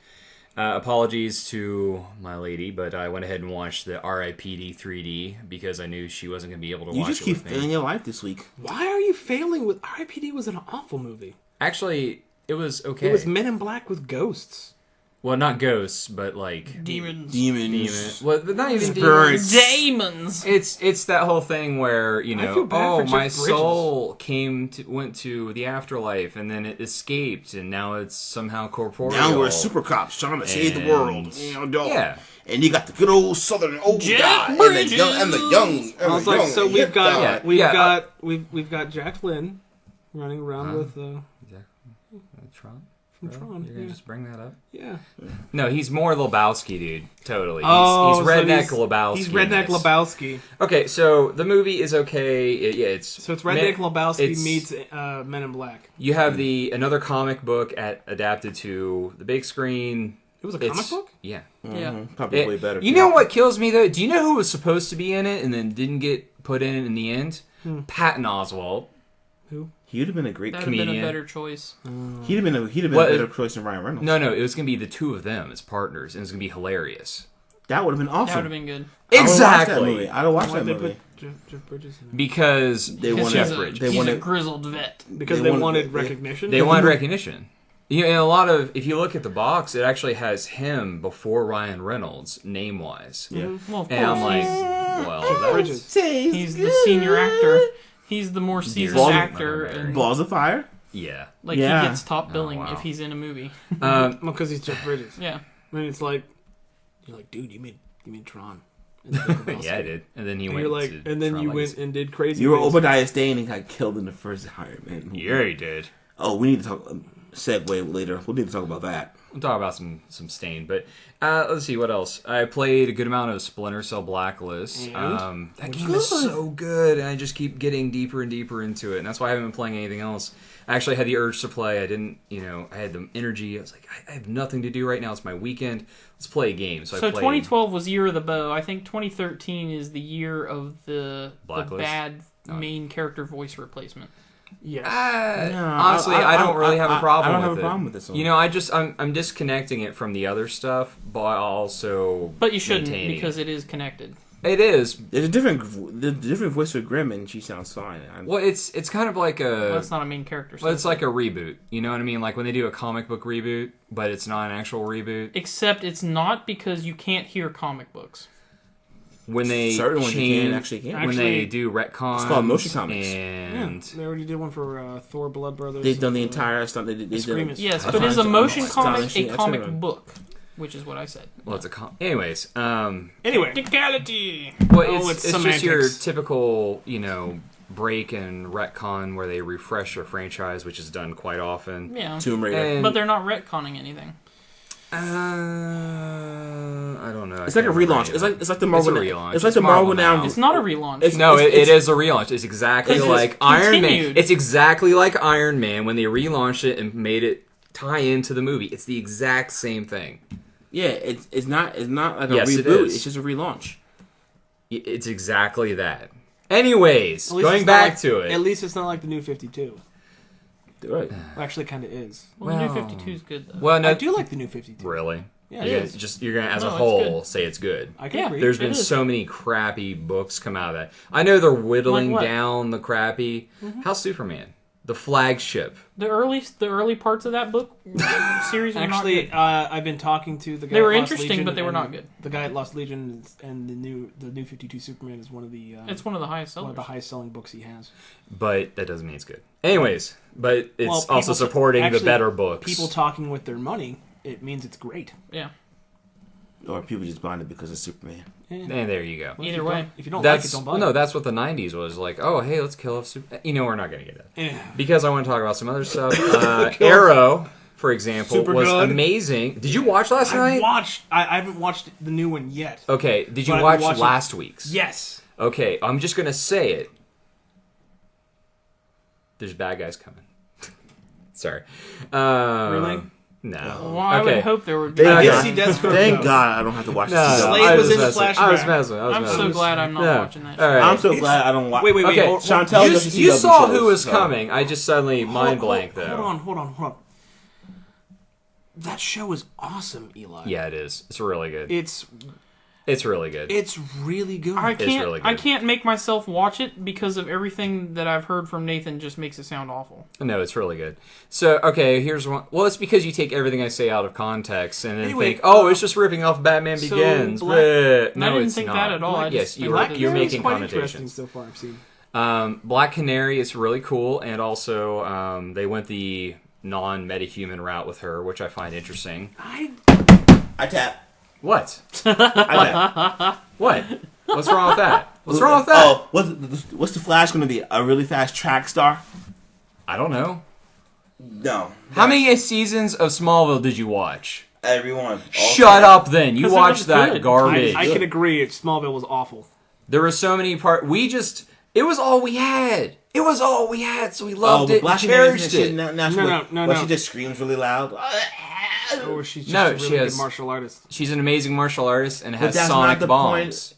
Apologies to my lady, but I went ahead and watched the R.I.P.D. 3D because I knew she wasn't going to be able to
You
watch
just
it
keep
with me.
failing your life this week.
Why are you failing with R.I.P.D. was an awful movie.
Actually, it was okay.
It was Men in Black with ghosts.
Well, not ghosts, but like
Demons.
Demons.
Well, not even
Spirits.
demons.
Demons.
It's that whole thing where
I feel bad for Jeff
my
Bridges.
soul went to the afterlife and then it escaped and now it's somehow corporeal.
Now we're super cops trying to save the world. You know, dog.
Yeah.
And you got the good old southern old
Jeff
guy
Bridges.
and the young.
I was like, so we've got
Yeah.
we've got Jack Flynn running around with
Tron?
from Tron.
You're gonna
Yeah.
just bring that up?
Yeah.
No, he's more Lebowski, dude. Totally. He's
So
redneck Lebowski.
He's
in
redneck
this.
Lebowski.
Okay, so the movie is okay. It's
So it's redneck Lebowski
it's-
meets Men in Black.
You have another comic book adapted to the big screen.
It was a comic
It's-
book?
Yeah.
Yeah.
Probably way better.
You know what kills me though? Do you know who was supposed to be in it and then didn't get put in the end? Patton Oswalt.
Who?
He'd have been a great
That would have been a
comedian.
better choice.
He'd have been a
What-
better choice than Ryan Reynolds.
No, it was gonna be the two of them as partners, and it's gonna be hilarious.
That would have been
That would
awesome.
have been good.
I'd watch that
Exactly.
movie. I'd watch
Why'd
that
they
movie.
put Jeff Bridges in it?
Because
They
Because
wanted.
he's a,
They
he's
wanted.
a grizzled vet.
Because
They
they
wanted-
wanted
they-
recognition?
they wanted recognition. You know, in a lot of, if you look at the box, it actually has him before Ryan Reynolds, name-wise.
Yeah.
Well, of
And I'm
course,
like, well,
Bridges.
he's the senior actor. He's the more seasoned
Balls-
actor, and
Balls of Fire.
yeah.
like
Yeah.
he gets top billing
wow.
if he's in a movie.
Well, because he's Jeff Bridges.
Yeah.
I mean, it's like you're like, dude, you made Tron. And then Uncle Bill
Yeah, I
said-
did. And then he
And
went
you're like,
to
and then
Tron
you went
Legacy.
and did crazy.
You were
things.
Obadiah Stane and got killed in the first Iron Man movie.
Yeah, he did.
Oh, we need to talk. Segue later. We'll need to talk about that.
We'll talk about some Stain, but let's see what else. I played a good amount of Splinter Cell Blacklist. That game is so good, and I just keep getting deeper and deeper into it, and that's why I haven't been playing anything else. I actually had the urge to play. I didn't, I had the energy. I was like, I have nothing to do right now. It's my weekend. Let's play a game. So I played
2012 was Year of the Bow. I think 2013 is the year of the
Blacklist?
bad main character voice replacement.
Yes.
Honestly, I don't really have a problem.
I don't have
with
a
it.
problem with this one.
I'm disconnecting it from the other stuff, but also.
But you shouldn't
maintaining
because it is connected.
it is.
There's a different voice for Grimm, and she sounds fine.
Well, it's kind of like
Well,
a.
that's not a main character.
Well, it's like a reboot. You know what I mean? Like when they do a comic book reboot, but it's not an actual reboot.
Except it's not because you can't hear comic books.
When they
Certain ones you
change,
can, actually can.
when they do retcons,
It's called motion comics.
and
They already did one for Thor: Blood Brothers.
They've done the
and,
entire stuff. They did.
Screamers.
Yes,
I
but is a
find
motion
it
comic
astonishing.
a comic
Excellent.
book? Which is what I said.
well, it's anyways.
Anyway,
Technicality.
Well,
Oh,
it's
it's
just your
semantics.
typical, break and retcon where they refresh a franchise, which is done quite often.
Yeah.
Tomb Raider.
And,
But they're not retconning anything.
I don't know.
It's like a relaunch. It's like the Marvel.
It's a relaunch.
It's like
It's
the Marvel
Marvel
now.
now.
It's not a relaunch.
It's-
No, it
it's-
is a relaunch. It's exactly
It's
like
just
Iron Man.
continued.
It's exactly like Iron Man when they relaunched it and made it tie into the movie. It's the exact same thing.
Yeah, it's not like a
Yes, it
reboot.
is.
It's just a relaunch.
It's exactly that. Anyways,
at least
going
it's not
back
like-
to it.
At least it's not like the New 52.
Right.
Well, actually, kind of is.
Well, the
Well-
New 52 is good though.
Well, no,
I do like the New 52.
really.
Yeah,
You're
it
gonna,
is.
you're gonna, as
No,
a
it's
whole,
good.
say it's good.
I can
Yeah.
agree.
There's
It
been
is.
so many crappy books come out of that. I know they're whittling
Like what?
down the crappy. How's Superman? The flagship.
The early parts of that book series were not
Actually,
good.
I've been talking to the guy.
They were
at Lost
interesting,
Legion,
but they were
and
not good.
The guy at Lost Legion and the new 52 Superman is one of the
It's one of the highest
one
sellers.
of the highest selling books he has.
But that doesn't mean it's good. Anyways, but it's
Well,
also
people-
supporting the
actually,
better books.
People talking with their money, it means it's great.
Yeah.
Or people just buying it because it's Superman.
and there you go.
Well,
Either
if you
way.
don't- if you don't
That's
like it, don't buy
well, no,
it.
that's what the '90s was like. Oh, hey, let's kill off Super. We're not gonna get that
Yeah.
because I want to talk about some other stuff. Arrow, for example,
Super
was
good.
amazing. Did you watch last night?
I haven't watched the new one yet.
Okay, did you
But I've
watch
been watching-
last week's?
Yes.
Okay, I'm just gonna say it. There's bad guys coming. Sorry.
Really?
No.
Well, I
okay.
would hope there would be.
Thank
Yes,
God.
he does.
Thank God I don't have to watch
No,
this.
Slade
I
was in the
messing. I was
flashback.
messing.
I'm so glad I'm not
No.
watching that.
All right.
I'm so glad I don't watch.
Wait.
Okay,
hold-
Chantel
you
doesn't see
you
other
saw
shows,
who was
so-
coming. I just suddenly mind
hold-
blanked though.
Hold on. That show is awesome, Eli.
Yeah, it is. It's really good.
It's
really good.
it's really good.
I
It's
can't.
really good.
I can't make myself watch it because of everything that I've heard from Nathan. Just makes it sound awful.
No, it's really good. So, okay, here's one. Well, it's because you take everything I say out of context and then
Anyway,
think, oh, it's just ripping off Batman
so
Begins.
Black-
Bleh. No,
I didn't
it's
think
not.
that at all. I
Yes,
just
you're
Black
you're
Canary's
making
quite interesting
connotations.
so far. I've seen.
Black Canary is really cool, and also they went the non-metahuman route with her, which I find interesting.
I tap.
What?
I tap.
What? What's wrong with that? What's wrong with that?
Oh, what's the Flash going to be? A really fast track star?
I don't know.
No.
How many seasons of Smallville did you watch?
Everyone.
Shut up, then. You
'Cause it
watched
was
that
good.
garbage.
I can agree. Smallville was awful.
There were so many parts. It was all we had. It was all we had, so we loved it and cherished it.
No.
She just screams really loud.
Or she's just
No,
a really
she
good
has-
martial artist.
She's an amazing martial artist and has
that's
sonic
not the
bombs.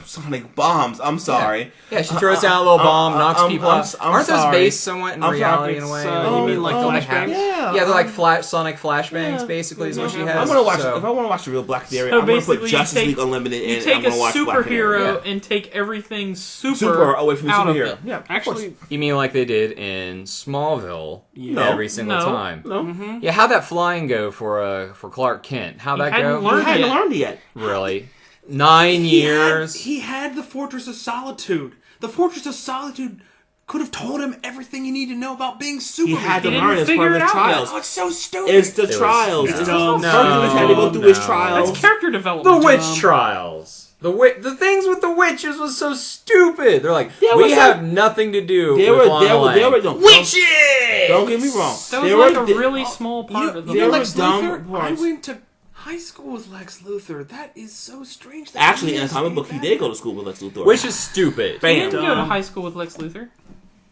sonic bombs. I'm sorry.
Yeah, she throws down a little bomb, knocks people out. Aren't those
sorry.
based somewhat in reality in a way?
You mean like flashbangs?
Yeah,
they're like sonic flashbangs, basically, is what she has.
I'm gonna watch.
So.
If I want to watch the real Black Theory,
So
I'm gonna put
basically,
Justice League Unlimited in.
You take
I'm gonna
a
watch Black Canary.
superhero and take everything
Super away from the
out of
superhero.
it.
Yeah,
Actually,
You mean like they did in Smallville every single time?
no,
Yeah, how'd that flying go for Clark Kent? How'd that
hadn't
go?
learned
I hadn't
yet.
learned it yet.
Really? 9 years?
He had the Fortress of Solitude. The Fortress of Solitude could have told him everything you need to know about being
He
Superman.
had to
didn't
learn as part
figure
of the
it out
trials.
Oh, it's so stupid.
It's the
was-
trials.
no.
It's
No,
Hercules had to go through his
no.
trials.
That's character development.
The witch trials. The things with the witches was so stupid. They're like,
There
we
was
have nothing to do
There
with
were
Lana Lang.
no,
Witches!
Don't get me wrong.
That was
There
like
were-
a really small part of the
there
Lex
were dumb
Luthor? I
parts.
went to high school with Lex Luthor. That is so strange. That
Actually,
he
in a
is
comic book, he did go to school with Lex Luthor.
Which is stupid.
He
Bam.
didn't go to high school with Lex Luthor.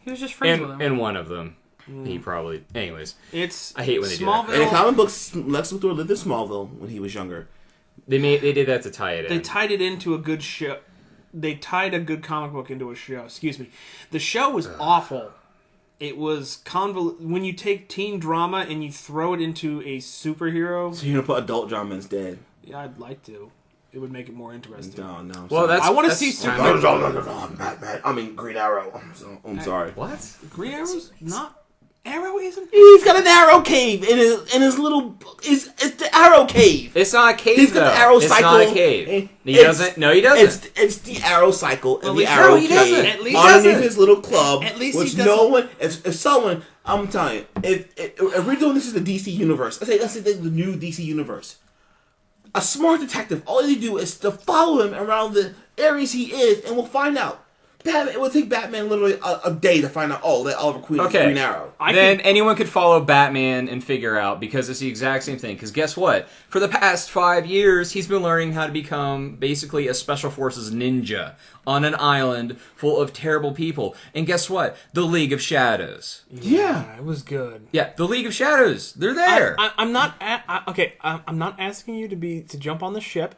He was just friends with him.
In one of them. He probably... Anyways.
It's
I hate when they do that.
In the
Smallville.
comic books, Lex Luthor lived in Smallville when he was younger.
They did that to tie it in.
They tied it into a good show. They tied a good comic book into a show. Excuse me. The show was awful. It was when you take teen drama and you throw it into a superhero.
So you're gonna put adult drama instead.
Yeah, I'd like to. It would make it more interesting.
No, no.
Well, that's...
I wanna
that's
see
kind
Superman.
of-
No, Batman. I mean, Green Arrow. I'm sorry.
What?
Green Arrow's not. Arrow isn't.
He's got an arrow cave in his little. It's the arrow cave.
It's not a cave,
He's got
though.
the arrow
it's
cycle.
not a cave. He
It's-
doesn't. No, he doesn't.
It's the arrow cycle and the
least-
arrow
no, he
cave.
doesn't.
At least-
underneath
he doesn't.
his little club.
At least
which
he
no
doesn't-
one. If someone, I'm telling you, if we're doing this is the DC universe. Let's say the new DC universe. A smart detective, all they do is to follow him around the areas he is, and we'll find out. It would take Batman literally a day to find out. Oh, that Oliver Queen is Green Arrow.
Then anyone could follow Batman and figure out, because it's the exact same thing. Because guess what? For the past 5 years, he's been learning how to become basically a special forces ninja on an island full of terrible people. And guess what? The League of Shadows.
Yeah.
It was good.
Yeah, the League of Shadows. They're there.
I'm not. I'm not asking you to jump on the ship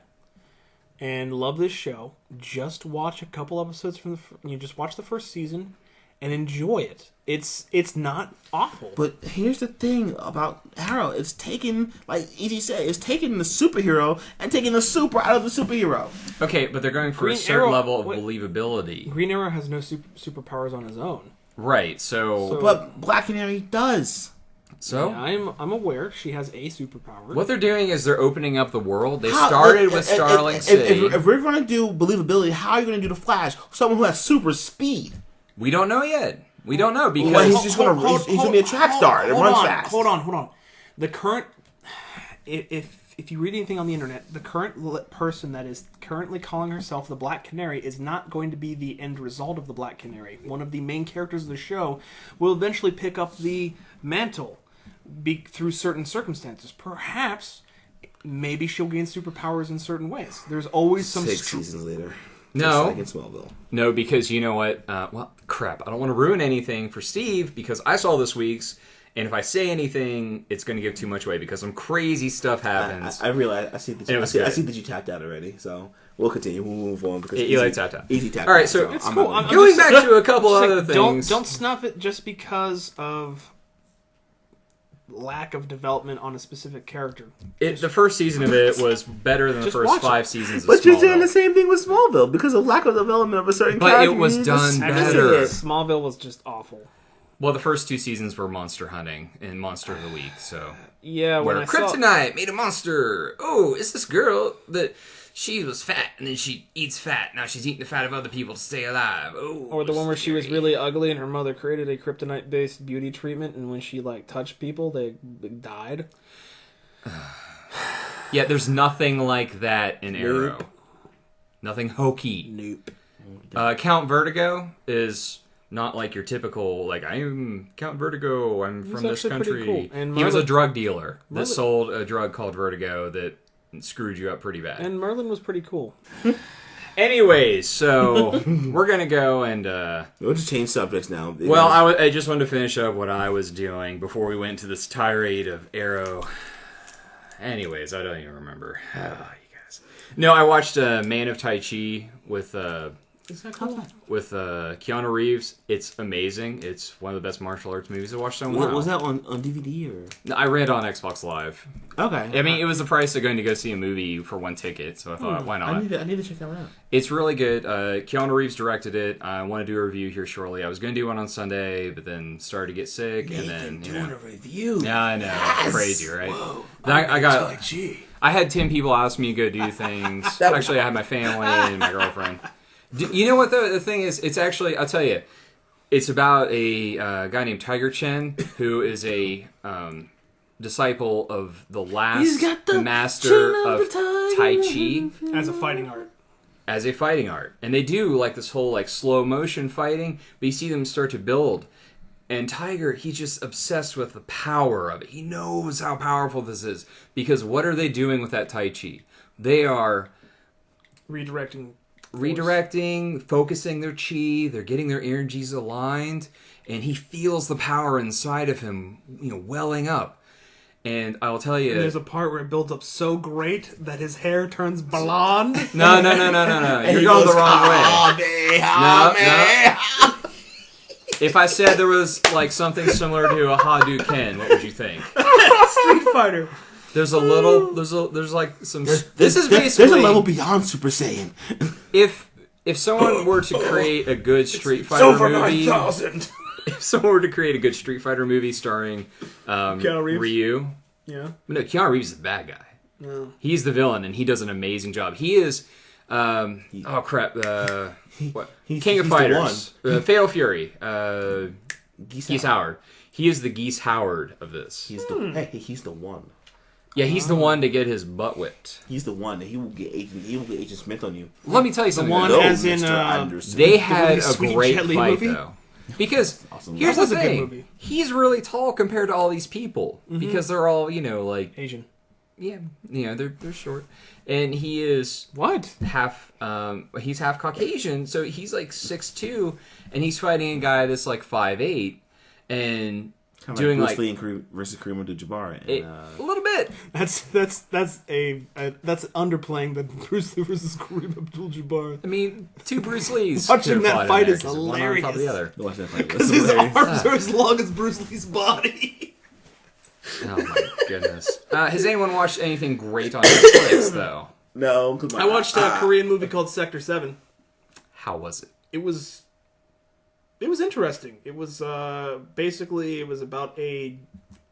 and love this show. Just watch a couple episodes from just watch the first season and enjoy it. It's not awful.
But here's the thing about Arrow. It's taking, like E.T. said, it's taking the superhero and taking the super out of the superhero.
Okay, but they're going for
Green
a certain
Arrow-
level of
wait.
believability.
Green Arrow has no superpowers on his own.
Right, so...
But Black Canary does.
So?
Yeah, I'm aware she has a superpower.
What they're doing is they're opening up the world. They started with Starling City.
If we're going to do believability, how are you going to do the Flash? Someone who has super speed.
We don't know yet. We don't know because...
Well, he's just going to be a track star that runs fast.
Hold on. The current... If you read anything on the internet, the current person that is currently calling herself the Black Canary is not going to be the end result of the Black Canary. One of the main characters of the show will eventually pick up the mantle through certain circumstances. Perhaps, maybe she'll gain superpowers in certain ways. There's always some...
6 seasons later.
No.
Just like in Smallville.
No, because you know what? Well, crap. I don't want to ruin anything for Steve because I saw this week's, and if I say anything, it's going to give too much away because some crazy stuff happens.
I realize. I see that. I see that you tapped out already. So we'll continue. We'll move on because
Eli tapped out.
Easy tapped.
All right,
out,
so
It's
I'm
cool.
not-
I'm
going
just-
back to a couple
Just
other
like,
things.
Don't snuff it just because of lack of development on a specific character.
The first season of it was better than the
Just
first
watch it.
5 seasons of
But you're doing
Smallville.
the same thing with Smallville because of lack of development of a certain
But
character.
it was
you need to
done
see
better.
it.
Smallville was just awful.
Well, the first 2 seasons were monster hunting and monster of the week, so...
Yeah, when
Where
I saw...
Kryptonite made a monster. Oh, it's this girl that she was fat and then she eats fat. Now she's eating the fat of other people to stay alive. Oh,
Or the one where she was
scary.
really ugly and her mother created a kryptonite-based beauty treatment, and when she touched people, they died.
Yeah, there's nothing like that in Arrow.
Nope.
Nothing hokey.
Nope.
Count Vertigo is not like your typical, I am Count Vertigo, I'm from this
actually pretty
country.
cool. And
He was a
Merlin-
drug dealer that
Merlin-
sold a drug called Vertigo that screwed you up pretty bad.
And Merlin was pretty cool.
Anyways, so we're going to go and...
We'll just change subjects now.
Well, I just wanted to finish up what I was doing before we went to this tirade of Arrow. Anyways, I don't even remember. You guys. No, I watched Man of Tai Chi with
Is that cool?
Keanu Reeves. It's amazing. It's one of the best martial arts movies I watched in a while.
Was that on DVD or?
No, I read it on Xbox Live.
Okay.
I mean, it was the price of going to go see a movie for one ticket, so I thought, why not?
I need to check that one out.
It's really good. Keanu Reeves directed it. I want to do a review here shortly. I was going to do one on Sunday, but then started to get sick, and then
doing a review.
Yeah, I know.
Yes!
Crazy, right?
Whoa.
I got.
Tai Chi.
I had 10 people ask me to go do things. Actually, I had my family and my girlfriend. You know what the thing is? It's actually, I'll tell you, it's about a guy named Tiger Chen, who is a disciple of the last master of Tai Chi
As a fighting art.
as a fighting art. And they do like this whole like slow motion fighting, but you see them start to build. And Tiger, he's just obsessed with the power of it. He knows how powerful this is. Because what are they doing with that Tai Chi? They are redirecting, focusing their chi, they're getting their energies aligned, and he feels the power inside of him, welling up. And I'll tell you,
And there's a part where it builds up so great that his hair turns blonde.
no. You're going the wrong way. No. If I said there was like something similar to a Hadouken, what would you think?
Street Fighter.
There's like some. This is
There's
basically
a level beyond Super Saiyan.
If someone were to create a good Street Fighter movie,
9000.
if someone were to create a good Street Fighter movie starring
Keanu Reeves.
Ryu,
Yeah.
no, Keanu Reeves is the bad guy.
No.
He's the villain, and he does an amazing job. He is, oh crap, what? King of
he's
Fighters, Fatal Fury,
Geese
Geese Howard. He is the Geese Howard of this.
He's the one.
Yeah, he's the one to get his butt whipped.
He's the one that he will get Agent Smith on you.
Let me tell you something.
one
though.
as in,
Mr. Anderson.
They had a
Sweet
great
Jet Li
fight
movie?
though, because
Awesome.
here's
That
the
was a good
thing:
movie.
he's really tall compared to all these people because they're all like
Asian.
they're short, and he is
What?
half he's half Caucasian, so he's like 6'2", and he's fighting a guy that's like 5'8", and
Kinda
doing
Bruce
like
Lee and versus Kareem Abdul-Jabbar.
a little bit.
That's underplaying the Bruce Lee versus Kareem Abdul-Jabbar.
I mean, two Bruce Lees.
Watching
could have
that
fought in
fight
there,
is
'cause one on top of the
hilarious.
other.
Watch that fight.
Because his arms are as long as Bruce Lee's body.
Oh my goodness! Has anyone watched anything great on Netflix though?
No, because
I watched a Korean movie called Sector 7.
How was it?
It was interesting. It was basically it was about a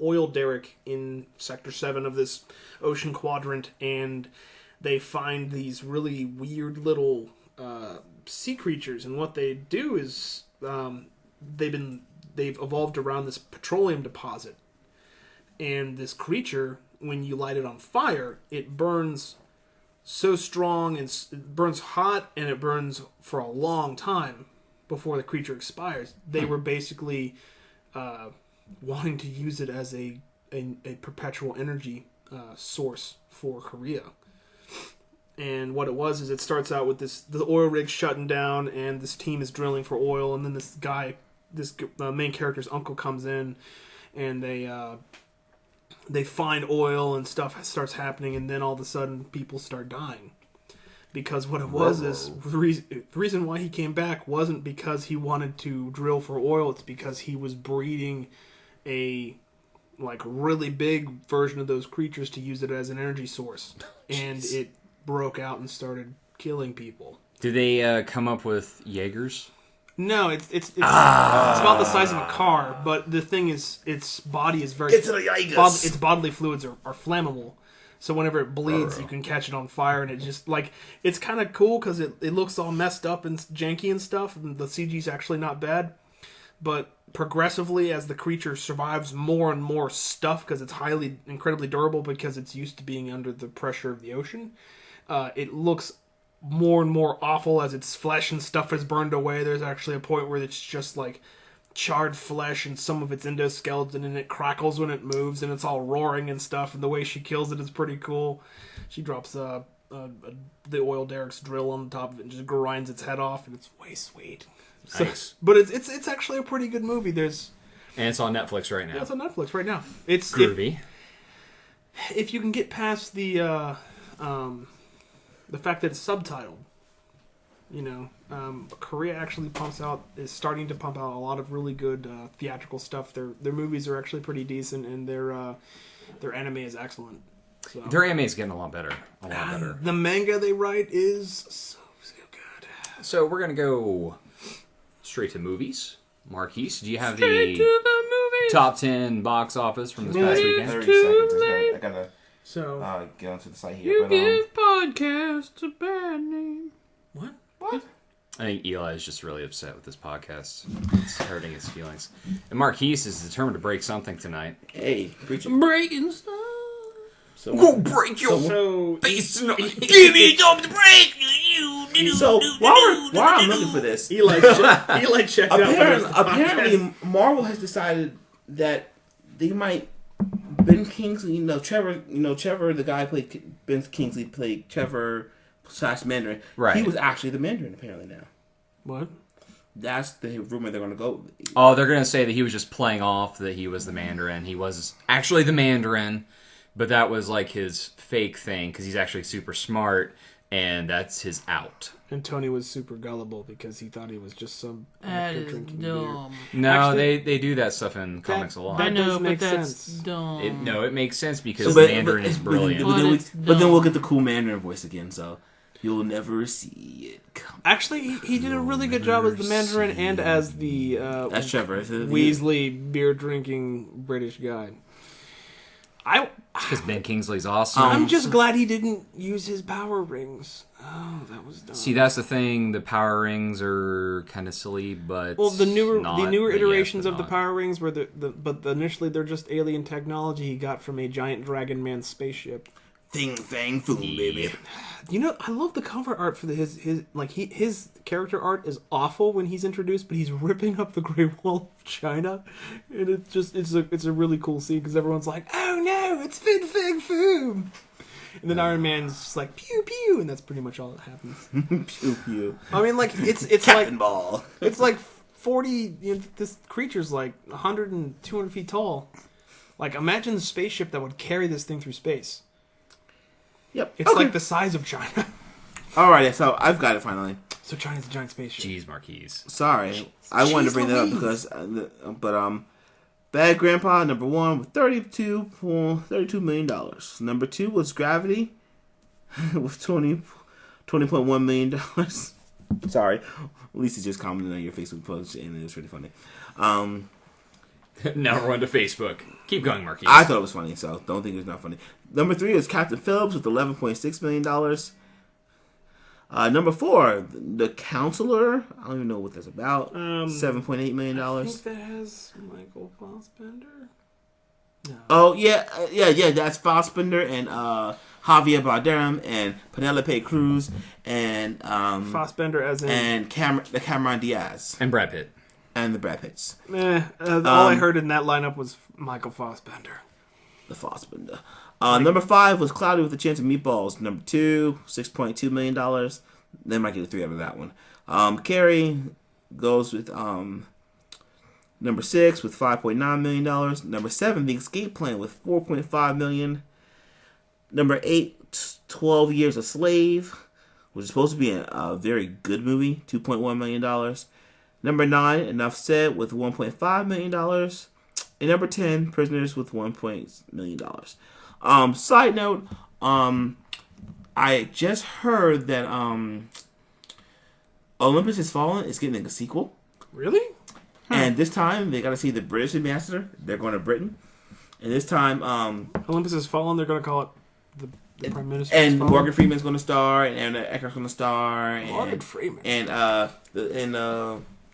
oil derrick in Sector 7 of this ocean quadrant, and they find these really weird little sea creatures, and what they do is they've evolved around this petroleum deposit, and this creature, when you light it on fire, it burns so strong and it burns hot, and it burns for a long time before the creature expires. They were basically wanting to use it as a perpetual energy source for Korea. And what it was is it starts out with the oil rig shutting down, and this team is drilling for oil, and then this main character's uncle comes in, and they find oil and stuff starts happening, and then all of a sudden people start dying. Because what it was is the reason why he came back wasn't because he wanted to drill for oil. It's because he was breeding a really big version of those creatures to use it as an energy source, and it broke out and started killing people.
Did they come up with Jaegers?
No, it's about the size of a car, but the thing is, its body is very its bodily fluids are flammable. So whenever it bleeds, you can catch it on fire, and it just it's kind of cool because it looks all messed up and janky and stuff, and the CG's actually not bad. But progressively, as the creature survives more and more stuff, because it's incredibly durable because it's used to being under the pressure of the ocean, it looks more and more awful as its flesh and stuff is burned away. There's actually a point where it's just like charred flesh and some of its endoskeleton, and it crackles when it moves, and it's all roaring and stuff, and the way she kills it is pretty cool. She drops the oil derrick's drill on the top of it and just grinds its head off, and it's way sweet.
Nice.
But it's actually a pretty good movie. And
it's on Netflix right now.
It's on Netflix right now. It's
groovy.
if you can get past the the fact that it's subtitled. Korea actually is starting to pump out a lot of really good theatrical stuff. Their movies are actually pretty decent, and their anime is excellent. So.
Their anime is getting a lot better.
The manga they write is so good.
So we're gonna go straight to movies. Marquise, do you have
Straight
the
to the movies.
top 10 box office from this past weekend?
30 seconds. I gotta
So
get onto the site here.
You
But,
give podcasts a bad name.
what?
I think Eli is just really upset with this podcast. It's hurting his feelings. And Marquise is determined to break something tonight.
hey, preach it.
Breaking stuff.
So,
break your
So
face tonight.
Give me something to break. You.
so while I'm looking for this,
Eli checked out.
apparently Marvel has decided that they might Ben Kingsley, Trevor, the guy who played Ben Kingsley played Trevor / Mandarin.
Right.
He was actually the Mandarin apparently now.
What?
That's the rumor they're going to go.
Oh, they're going to say that he was just playing off that he was the Mandarin. He was actually the Mandarin, but that was like his fake thing because he's actually super smart, and that's his out.
And Tony was super gullible because he thought he was just some
That
actor
is
drinking beer.
dumb.
No,
Actually,
they do that stuff in comics a lot.
that
I know,
does
but
make
that's
sense.
dumb.
It makes sense because
So,
the Mandarin is brilliant.
But then we'll get the cool Mandarin voice again, so you'll never see it come.
Actually, he did a really good job as the Mandarin and as the
That's Trevor.
Weasley beer drinking British guy.
Because Ben Kingsley's awesome.
I'm just glad he didn't use his power rings. Oh, that was dumb.
See, that's the thing. The power rings are kind of silly, but
Well, the newer
not,
iterations
but
of the
not.
Power Rings were but initially they're just alien technology he got from a giant Dragon Man spaceship.
Thing, fang, foom, baby.
I love the cover art for his character art is awful when he's introduced, but he's ripping up the Great Wall of China, and it's a really cool scene because everyone's like, "Oh no, it's Fin Fang Foom," and then Iron Man's just like pew pew, and that's pretty much all that happens.
Pew pew.
I mean, like it's
Captain
like
Ball.
it's like 40. This creature's like 100 and 200 feet tall. Like imagine the spaceship that would carry this thing through space.
Yep.
It's like the size of China.
Alright, so I've got it finally.
So China's a giant spaceship.
Jeez, Marquise.
Sorry, I wanted to bring that up because, Bad Grandpa #1 with $32 million. Number 2 was Gravity with $20.1 million. Sorry, Lisa just commented on your Facebook post and it was really funny.
Now we're on to Facebook. Keep going, Marquise.
I thought it was funny, so don't think it's not funny. Number 3 is Captain Phillips with $11.6 million. Number 4, The Counselor. I don't even know what that's about. $7.8 million.
I think that has Michael Fassbender. No.
Oh yeah. That's Fassbender and Javier Bardem and Penelope Cruz and
Fassbender as in
and Cameron Diaz
and Brad Pitt.
and the Brad Pitts.
all I heard in that lineup was Michael Fassbender.
The Fassbender. Number 5 was Cloudy with a Chance of Meatballs. Number 2, $6.2 million. They might get a 3 out of that one. Carrie goes with number 6 with $5.9 million. Number 7, The Escape Plan with $4.5 million. Number 8, 12 Years a Slave, which is supposed to be a very good movie, $2.1 million. Number 9, Enough Said with $1.5 million. And number 10, Prisoners with $1 million. Side note, I just heard that Olympus Has Fallen is getting a sequel.
Really?
And this time, they got to see the British ambassador. They're going to Britain. And this time,
Olympus Has Fallen. They're going to call it the Prime Minister.
and Morgan Freeman's going to star, and Anna Eckert's going to star,
Morgan Freeman.
and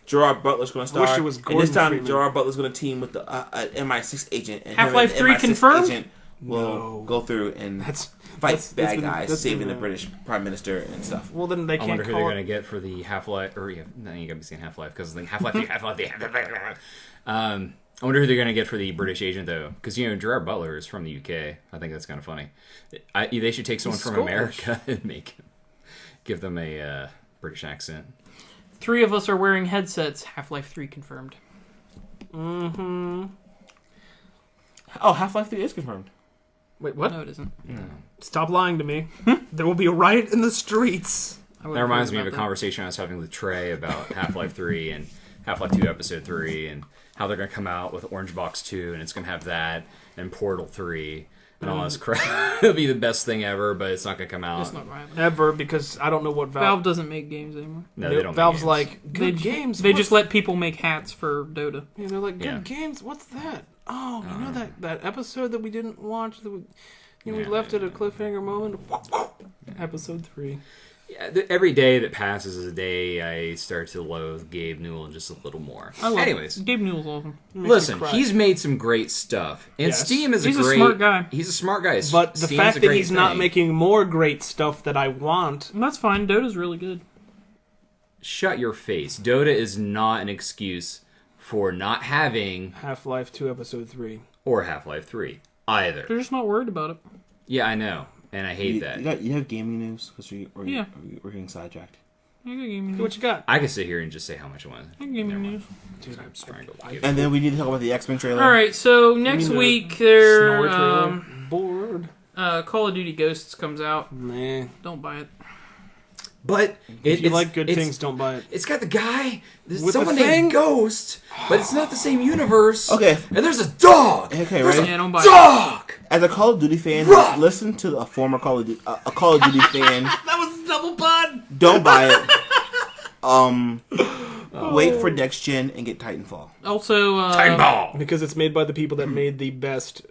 Gerard Butler's going to star.
wish it was
and
Gordon
this time,
Freeman.
Gerard Butler's going to team with the MI6 agent. And
Half-Life
him
3
and the MI6
confirmed?
agent will go through and
That's
fight bad
been-
guys,
that's
saving
been,
the British Prime Minister and stuff.
Well, then they
I
can't
wonder who they're
call
going to
it.
get for the Half-Life, or yeah, no, you got to be saying Half-Life because like Half-Life 3, Half-Life 3. I wonder who they're going to get for the British agent though, because Gerard Butler is from the UK. I think that's kind of funny. They should take someone from
Scottish.
America and give them a British accent.
3 of us are wearing headsets. Half-Life 3 confirmed.
Mm-hmm.
Oh, Half-Life 3 is confirmed.
Wait, what?
No, it isn't.
Stop lying to me. There will be a riot in the streets.
I
That
would've
reminds
heard
me of a
about that.
conversation I was having with Trey about Half-Life 3 and Half-Life 2 Episode 3 and how they're going to come out with Orange Box 2 and it's going to have that and Portal 3 and all this crap. It'll be the best thing ever, but it's not going to come out.
It's not gonna happen.
Ever, because I don't know what
Valve
Valve...
doesn't make games anymore.
No, they don't make
Valve's
games.
like, good games.
They
what-
just let people make hats for Dota.
Yeah, they're like, good
Yeah.
games. What's that? Oh, you know that episode that we didn't watch? That we
Yeah,
left at a cliffhanger moment? Episode 3.
Yeah, every day that passes is a day I start to loathe Gabe Newell just a little more.
I love
Anyways,
it. Gabe Newell's awesome.
listen,
cry.
he's made some great stuff. And
Yes.
Steam is
He's
a
a
great...
smart guy.
He's a smart guy.
But the
Steam's
fact
a
that
great
he's not
thing.
making more great stuff that I want...
And that's fine. Dota's really good.
Shut your face. Dota is not an excuse for not having
Half-Life 2 Episode 3.
or Half-Life 3 either.
They're just not worried about it.
Yeah, I know. And I hate that.
You have gaming news? Because
Yeah.
we're getting sidetracked.
I got gaming news.
What you got?
I could sit here and just say how much I want.
I got gaming news.
Dude, I'm strangled.
And then we need to talk about the X-Men trailer.
All right, so next
mean the
week
Snore
there,
trailer? Bored.
Call of Duty Ghosts comes out.
Nah.
Don't buy it.
But
If you like good things, don't buy it.
It's got the guy, there's
With
someone
the thing?
named Ghost, but it's not the same universe.
Okay.
And there's a dog.
Okay,
There's
ready?
Yeah, don't buy it.
dog.
As a Call of Duty fan,
Bruh!
listen to a former Call of Duty, a Call of Duty fan.
That was a double pun!
Don't buy it. Wait for next gen and get Titanfall.
Also,
Ball.
Because it's made by the people that made the best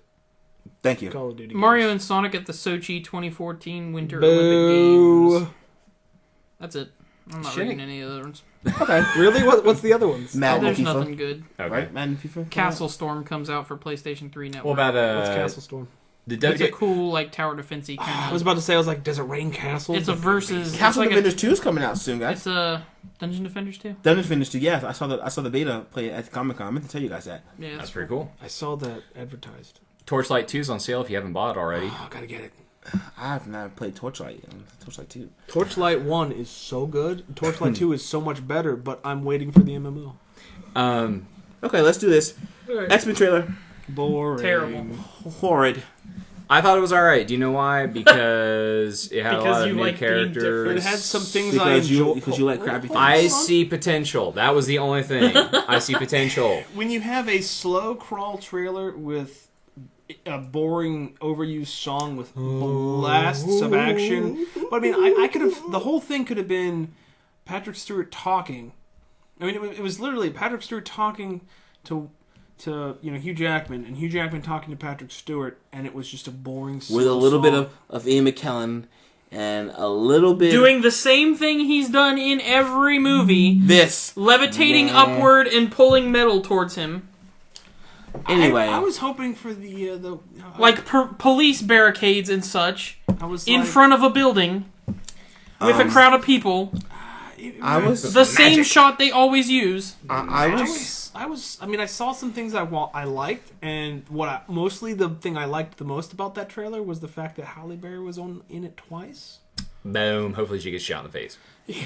Thank you.
Call of Duty
Mario
games.
and Sonic at the Sochi 2014 Winter
Boo.
Olympic Games. That's it. I'm not
Shit.
reading any other ones.
Okay.
Really? What's the other ones?
Madden
There's
FIFA.
nothing good.
Okay.
Right? Madden FIFA.
Castle Storm comes out for PlayStation 3 Network.
What about
What's Castle Storm?
the
It's a
W?
cool, like, tower defensey kind
I
of.
was about to say, I was like, does it rain castles?
It's a versus.
Castle
it's like
Defenders 2 is coming out soon, guys.
It's a Dungeon Defenders 2.
Dungeon Defenders 2. Yeah, I saw the beta play at Comic-Con. I meant to tell you guys that.
Yeah,
That's pretty cool.
I saw that advertised.
Torchlight 2's on sale if you haven't bought it already.
Oh, gotta get it.
I have not played Torchlight. Torchlight 2.
Torchlight 1 is so good. Torchlight 2 is so much better, but I'm waiting for the MMO.
Okay, let's do this.
Alright.
X-Men trailer.
Boring.
Terrible.
Horrid.
I thought it was alright. Do you know why? Because it had a
Because
lot
you
of new
like being different.
characters.
It had some things I enjoy.
Because you like crappy things.
I see potential. That was the only thing. I see potential.
When you have a slow crawl trailer with a boring overused song with blasts of action, but I mean, I could have. The whole thing could have been Patrick Stewart talking. I mean, it was literally Patrick Stewart talking to Hugh Jackman, and Hugh Jackman talking to Patrick Stewart, and it was just a boring
With a
slow
little bit
song.
of Ian McKellen and a little bit...
Doing the same thing he's done in every movie.
this.
Levitating
Yeah.
upward and pulling metal towards him.
Anyway.
I was hoping for the
Like police barricades and such.
I was
In
like,
front of a building. With a crowd of people.
I was...
The same shot they always use.
I was...
I mean, I saw some things I liked, and mostly the thing I liked the most about that trailer was the fact that Halle Berry was in it twice.
Boom. Hopefully she gets shot in the face.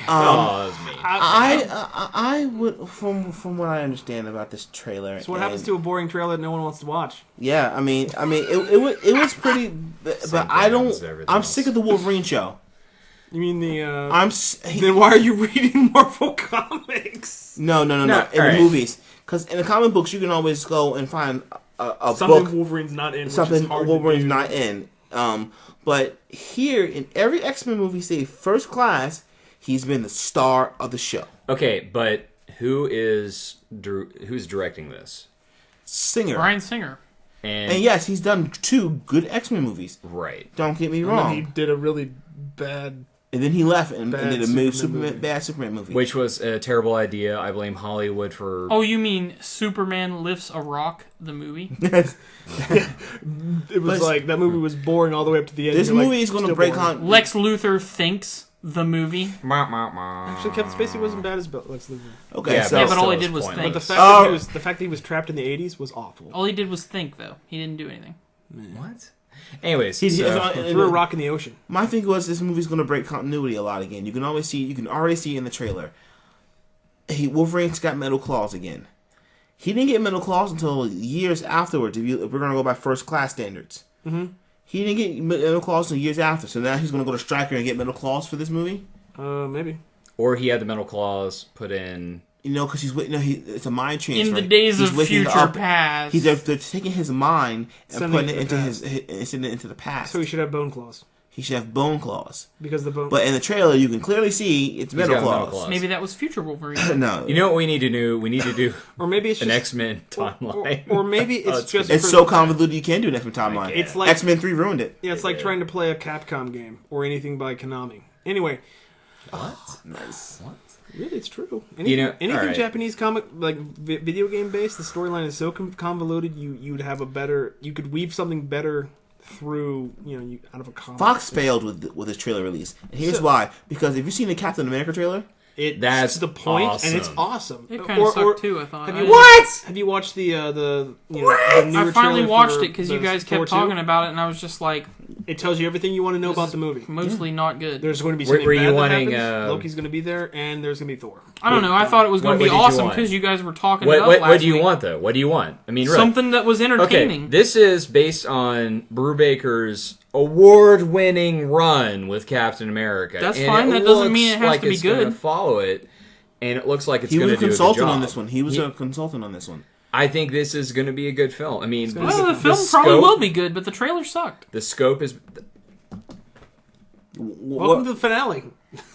Oh, that's me.
I would, from what I understand about this trailer.
So what happens to a boring trailer that no one wants to watch?
Yeah, I mean, it was pretty, but
Same
I
thing
don't.
happens to everything
I'm
else.
sick of the Wolverine show.
You mean the?
Then
Then why are you reading Marvel comics?
no. In
alright.
the movies, because in the comic books you can always go and find a
Something
book,
Wolverine's not in.
something
which is hard to
Wolverine's
do.
not in. But here in every X-Men movie, say First Class, he's been the star of the show.
Okay, but who's directing this?
Singer.
Bryan Singer.
And yes, he's done 2 good X-Men movies.
Right.
Don't get me
And then
wrong.
he did a really bad.
And then he left and
Bad
did a
Superman
bad Superman movie.
Which was a terrible idea. I blame Hollywood for...
Oh, you mean Superman Lifts a Rock, the movie?
It was like that movie was boring all the way up to the end.
This
You're like,
movie is going to
still
break
boring.
on.
Lex Luthor Thinks, the movie.
Actually, Kevin Spacey wasn't bad as Lex Luthor.
Okay,
Yeah,
so
Yeah, but all he
still
did was
pointless.
think.
But the fact that he was trapped in the 80s was awful.
All he did was think, though. He didn't do anything.
What? Anyways,
He's-
so-
Threw a rock in the ocean.
my thing was this movie's going to break continuity a lot again. You can already see in the trailer. Wolverine's got metal claws again. He didn't get metal claws until years afterwards. If we're going to go by First Class standards, He didn't get middle clause until years after, so now he's going to go to Stryker and get middle clause for this movie?
Maybe.
Or he had the mental clause put in.
Because it's a mind transfer.
In the days
He's
of
waking
future
up.
past.
They're taking his mind and
Sending
putting
it
it
to
into the past.
So he should have bone claws.
He should have bone claws.
Because the bone...
But in the trailer, you can clearly see it's
got
metal
a metal
claws.
claws.
Maybe that was future Wolverine.
No.
You know what we need to do? We need to do
Or maybe it's
an
just...
X-Men timeline.
Or maybe it's just...
It's
for
so
the-
convoluted you can't do an X-Men timeline.
It's like-
X-Men 3 ruined it.
Yeah, it's like trying to play a Capcom game. Or anything by Konami. Anyway,
What? Nice. What?
really, it's true. Anything
alright.
Japanese comic, like video game based, the storyline is so convoluted, you'd have a better... You could weave something better through, out of a comic.
Fox failed with his trailer release. And here's why. Because if you've seen the Captain America trailer...
That's
to the point,
awesome.
and it's awesome.
It kind of sucked too, I thought.
Have you watched the newer
I finally
trailer
watched
for
it because
the
you guys
Thor
kept
2?
talking about it, and I was just like,
It tells you everything you want to know
This
about
is
the movie.
mostly not good.
There's going to be
Were-
something
were you
bad that
wanting,
happens. Loki's going to be there, and there's going to be Thor.
I don't know. I thought it was going
what
to be
did you
awesome
want?
because you guys were talking
What,
about
what,
last
what do you
week.
want, though? What do you want? I mean, really.
Something that was
Okay,
entertaining.
this is based on Brubaker's award-winning run with Captain America.
That's
and
fine.
it
That doesn't
looks
mean it has
like
to be
it's gonna
good.
Follow it, and it looks like it's
He
going
was
to
a
do a good
consultant
job.
on this one. He was a consultant on this one.
I think this is going to be a good film. I mean,
Well, the film probably will be good, but the trailer sucked.
The scope is
Welcome to the finale.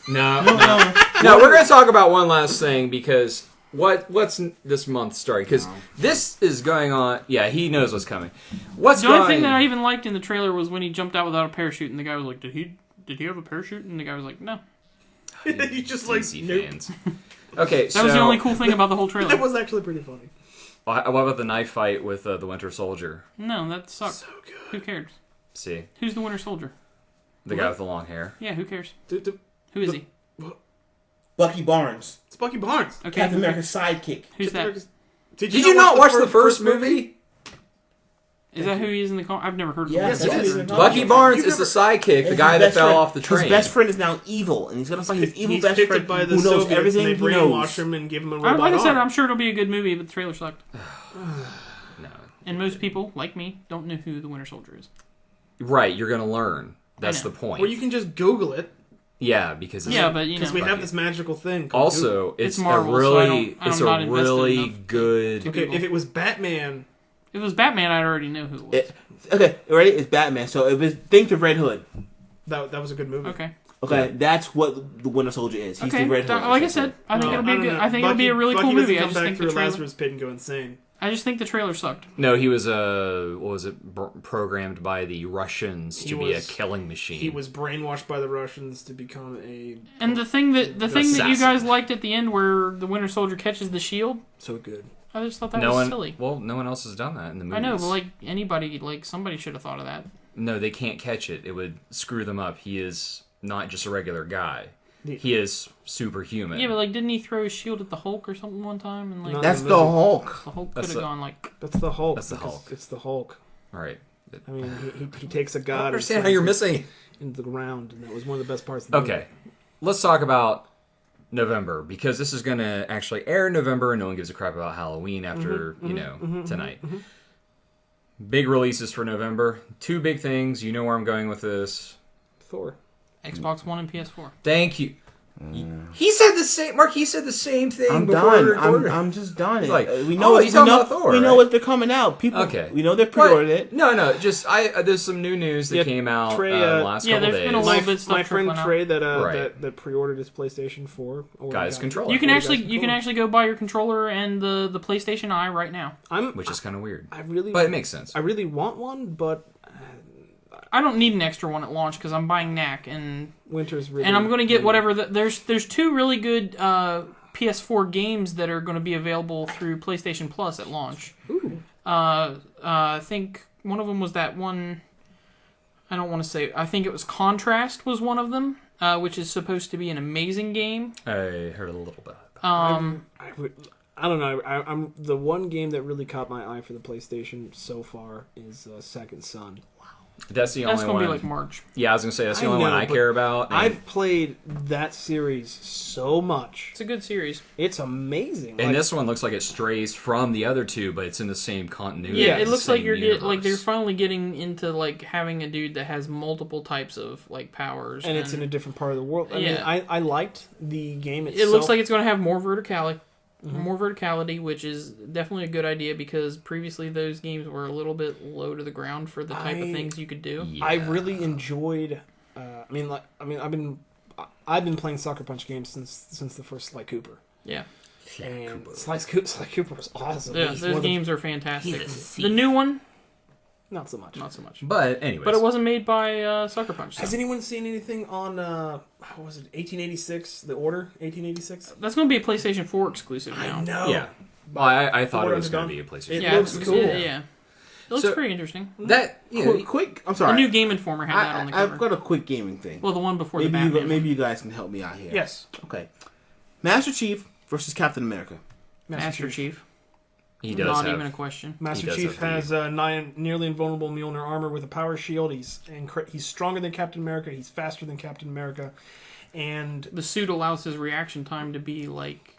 no. We're going to talk about one last thing because what's this month's story? Because this is going on. Yeah, he knows what's coming. What's
The only
going?
thing that I even liked in the trailer was when he jumped out without a parachute, and the guy was like, "Did he have a parachute?" And the guy was like, "No."
You just like
DC
nope.
fans. Okay,
That was the only cool thing about the whole trailer.
That was actually pretty funny.
What about the knife fight with the Winter Soldier?
No, that sucked.
So good.
Who cares?
See,
Who's the Winter Soldier?
the guy with the long hair.
Yeah, who cares?
Dude,
Who is he?
Bucky Barnes.
it's Bucky Barnes.
Okay,
Captain America's sidekick.
who's that?
Did
Did you not watch the first movie?
Is that who he is in the comic? I've never heard of
Yes,
him.
yes,
is.
yes.
Bucky Barnes
You've
is the
never-
sidekick, the
His
guy that
best
fell
friend-
off the train.
His best friend is now evil, and he's gonna find his evil
He's
best
picked
friend
by the
who knows
Soviets,
everything
and
he
they brainwash
knows.
him and give him a robot
Like I said,
arm.
I'm sure it'll be a good movie, but the trailer sucked.
No.
And most people, like me, don't know who the Winter Soldier is.
Right, you're gonna learn. That's
I know.
the point.
Or you can just Google it,
Yeah, because it's
Yeah, but you
because
know.
we have this magical thing. called Google.
also it's
Marvel,
a
so I
really
don't- I'm
it's
not
a
invested
really
enough to-
good.
Okay, if it was Batman,
If it was Batman, I'd already know who it was.
Okay, ready? It's Batman. So if it's think of Red Hood.
that was a good movie.
Okay.
Okay, that's what the Winter Soldier is. He's
Okay.
the Red Hood.
Like I said, I think it'll be a good. I think it'll be a really
Bucky
cool movie. I
doesn't
just
come
think
back
the
through
trailer.
Lazarus Pit and go insane.
I just think the trailer sucked.
No, he was what was it? Programmed by the Russians to be a
was-
killing machine.
He was brainwashed by the Russians to become a
And the thing that you
assassin.
guys liked at the end, where the Winter Soldier catches the shield,
so good.
I just thought that
no
was
one.
silly.
Well, no one else has done that in the movies.
I know, but like anybody, like somebody should have thought of that.
No, they can't catch it. It would screw them up. He is not just a regular guy. He is superhuman.
Yeah, but like, didn't he throw his shield at the Hulk or something one time? And like,
No.
That's the Hulk.
the Hulk could
That's
have
the-
gone like.
That's the Hulk.
That's the
because
Hulk.
It's the Hulk.
All right.
I mean, he takes a
I
god.
don't
and
understand how
slams
you're
him
missing.
into the ground, and that was one of the best parts. Of the
Okay, let's talk about November because this is going to actually air in November, and no one gives a crap about Halloween after tonight. Big releases for November. Two big things. You know where I'm going with this.
Thor.
Xbox One and PS4.
Thank you. He said the same. Mark. He said the same thing.
I'm
before we
done.
recorded.
I'm just done.
Like,
We know
oh,
it's
he's talking about Thor,
We know
right?
what they're coming out. People.
Okay.
We know they
But-
pre-ordered it.
No. Just there's some new news that
Yeah,
came out
Trey,
last
yeah,
couple
there's
days.
been a little bit stuff
My friend
trickling out.
Trey that
Right.
that pre-ordered his PlayStation 4. Or
Guy's
got-
controller.
You can
Or
actually
guy's
you can
controller.
actually go buy your controller and the PlayStation Eye right now.
Which is kind of weird,
I really,
but it makes sense.
I really want one, but
I don't need an extra one at launch because I'm buying NAC and
winter's really.
I'm going to get whatever. There's two really good PS4 games that are going to be available through PlayStation Plus at launch.
Ooh.
I think one of them was that one. I don't want to say. I think it was Contrast was one of them, which is supposed to be an amazing game.
I heard a little bit.
I don't know. I'm the one game that really caught my eye for the PlayStation so far is Second Son.
That's the
That's
only
gonna
one.
be like March.
Yeah, I was gonna say that's the
I
only one
know,
I
but
care about. and-
I've played that series so much.
It's a good series.
It's amazing.
And
Like,
this one looks like it strays from the other two, but it's in the same continuity.
Yeah,
it's
it
the
looks like
same
you're like they're
universe.
finally getting into like having a dude that has multiple types of like powers,
and it's in a different part of the world. I mean,
Yeah.
I liked the game itself.
It looks like it's going to have more verticality, which is definitely a good idea because previously those games were a little bit low to the ground for the type of things you could do.
Yeah.
I really enjoyed. I've been playing Sucker Punch games since the first Sly Cooper.
Yeah,
And Sly Cooper was awesome.
yeah,
He's
those
one of the-
games are fantastic.
He's a thief.
The new one,
not so much.
not so much.
But anyways,
But it wasn't made by Sucker Punch. So.
Has anyone seen anything on how was it 1886? The Order 1886.
That's going to be a PlayStation 4 exclusive now.
I know.
yeah. Well, I thought it
Order
was going to
Underdog?
be a PlayStation.
Yeah,
looks cool.
Yeah, it looks
So-
pretty interesting.
That you know,
Quick. I'm
The
sorry.
new Game Informer had that on the
I've
cover.
got a quick gaming thing.
Well, the one before the
Maybe
Batman.
maybe you guys can help me out here.
Yes.
Okay. Master Chief versus Captain America.
Master Chief.
he does
Not
have.
even a question.
Master
He does
Chief
have
has nearly invulnerable Mjolnir armor with a power shield. He's stronger than Captain America. He's faster than Captain America, and
The suit allows his reaction time to be like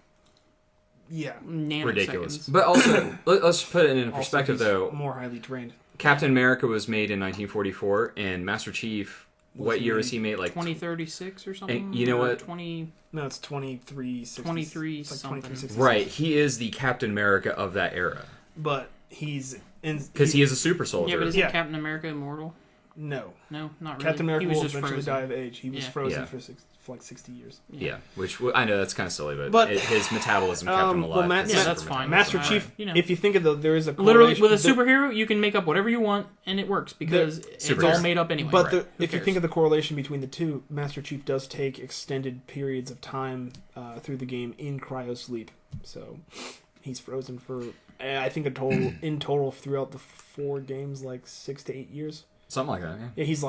yeah,
nanoseconds.
Ridiculous. But also, let's put it in
also
perspective,
he's
though.
more highly trained.
Captain America was made in 1944, and Master Chief, what year was he made? Like
2036 or something?
And you know
Or
what?
20...
No, it's 2360.
23
It's like
something.
2366.
right. He is the Captain America of that era
But he's in
because he is a super soldier.
Yeah, but isn't
Yeah.
Captain America immortal?
no.
No, not really.
Captain America
he was
will
just
eventually
frozen.
die of age. He was
Yeah.
frozen
Yeah.
for like 60 years.
Yeah, which I know that's kind of silly, but,
But-
his metabolism kept him alive.
well, Matt-
His
Yeah,
Ma-
that's
super
fine.
Master
Alright,
Chief,
you know.
if you think of there is a
Literally, with a
correlation-
superhero, you can make up whatever you want, and it works because it's
Superhero.
all made up anyway.
But
Right.
Who
if you
cares?
think of the correlation between the two, Master Chief does take extended periods of time through the game in cryo sleep. So he's frozen for, I think, in total throughout the 4 games, like 6 to 8 years.
something like that. Yeah.
Yeah, he's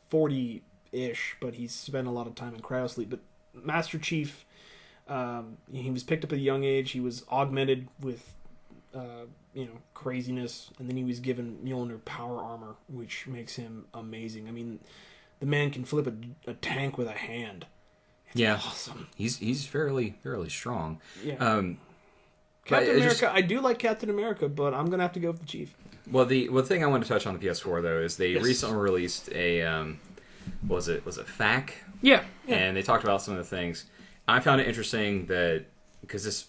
40-ish, but he's spent a lot of time in cryo sleep. But Master Chief, he was picked up at a young age. He was augmented with, craziness, and then he was given Mjolnir power armor, which makes him amazing. I mean, the man can flip a tank with a hand.
Yeah,
Awesome.
he's fairly strong.
Yeah.
But
Captain
it just-
America, I do like Captain America, but I'm gonna have to go with the Chief.
Well, the thing I want to touch on the PS4 though is they
Yes.
recently released a was it FAQ,
yeah,
and they talked about some of the things. I found it interesting that because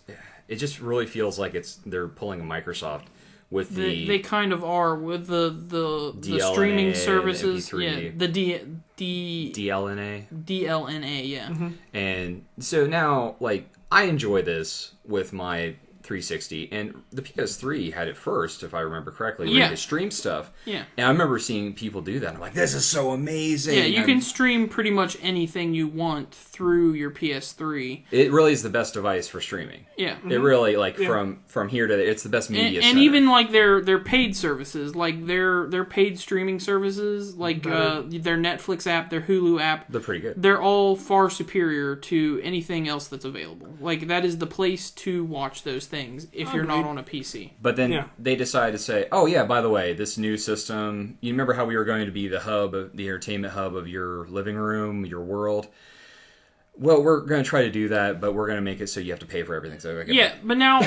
it just really feels like they're pulling a Microsoft with
they kind of are with the
DLNA,
streaming
the
services.
MP3.
Yeah, the
DLNA.
DLNA. Yeah,
And so now, like, I enjoy this with my 360, and the PS3 had it first, if I remember correctly, where
Yeah.
you could stream stuff.
yeah.
And I remember seeing people do that. I'm like, this is so amazing.
Yeah, you
I'm-
can stream pretty much anything you want through your PS3.
It really is the best device for streaming.
Yeah.
It really, like,
Yeah.
from here to there, it's the best media
And
center.
even like their paid services, like their paid streaming services, like their Netflix app, their Hulu app,
they're pretty good.
they're all far superior to anything else that's available. Like that is the place to watch those things if you're not
Agreed.
on a PC.
But then
Yeah.
they decided to say, oh, yeah, by the way, this new system, you remember how we were going to be the entertainment hub of your living room, your world? Well, we're going to try to do that, but we're going to make it so you have to pay for everything. So
Yeah, but now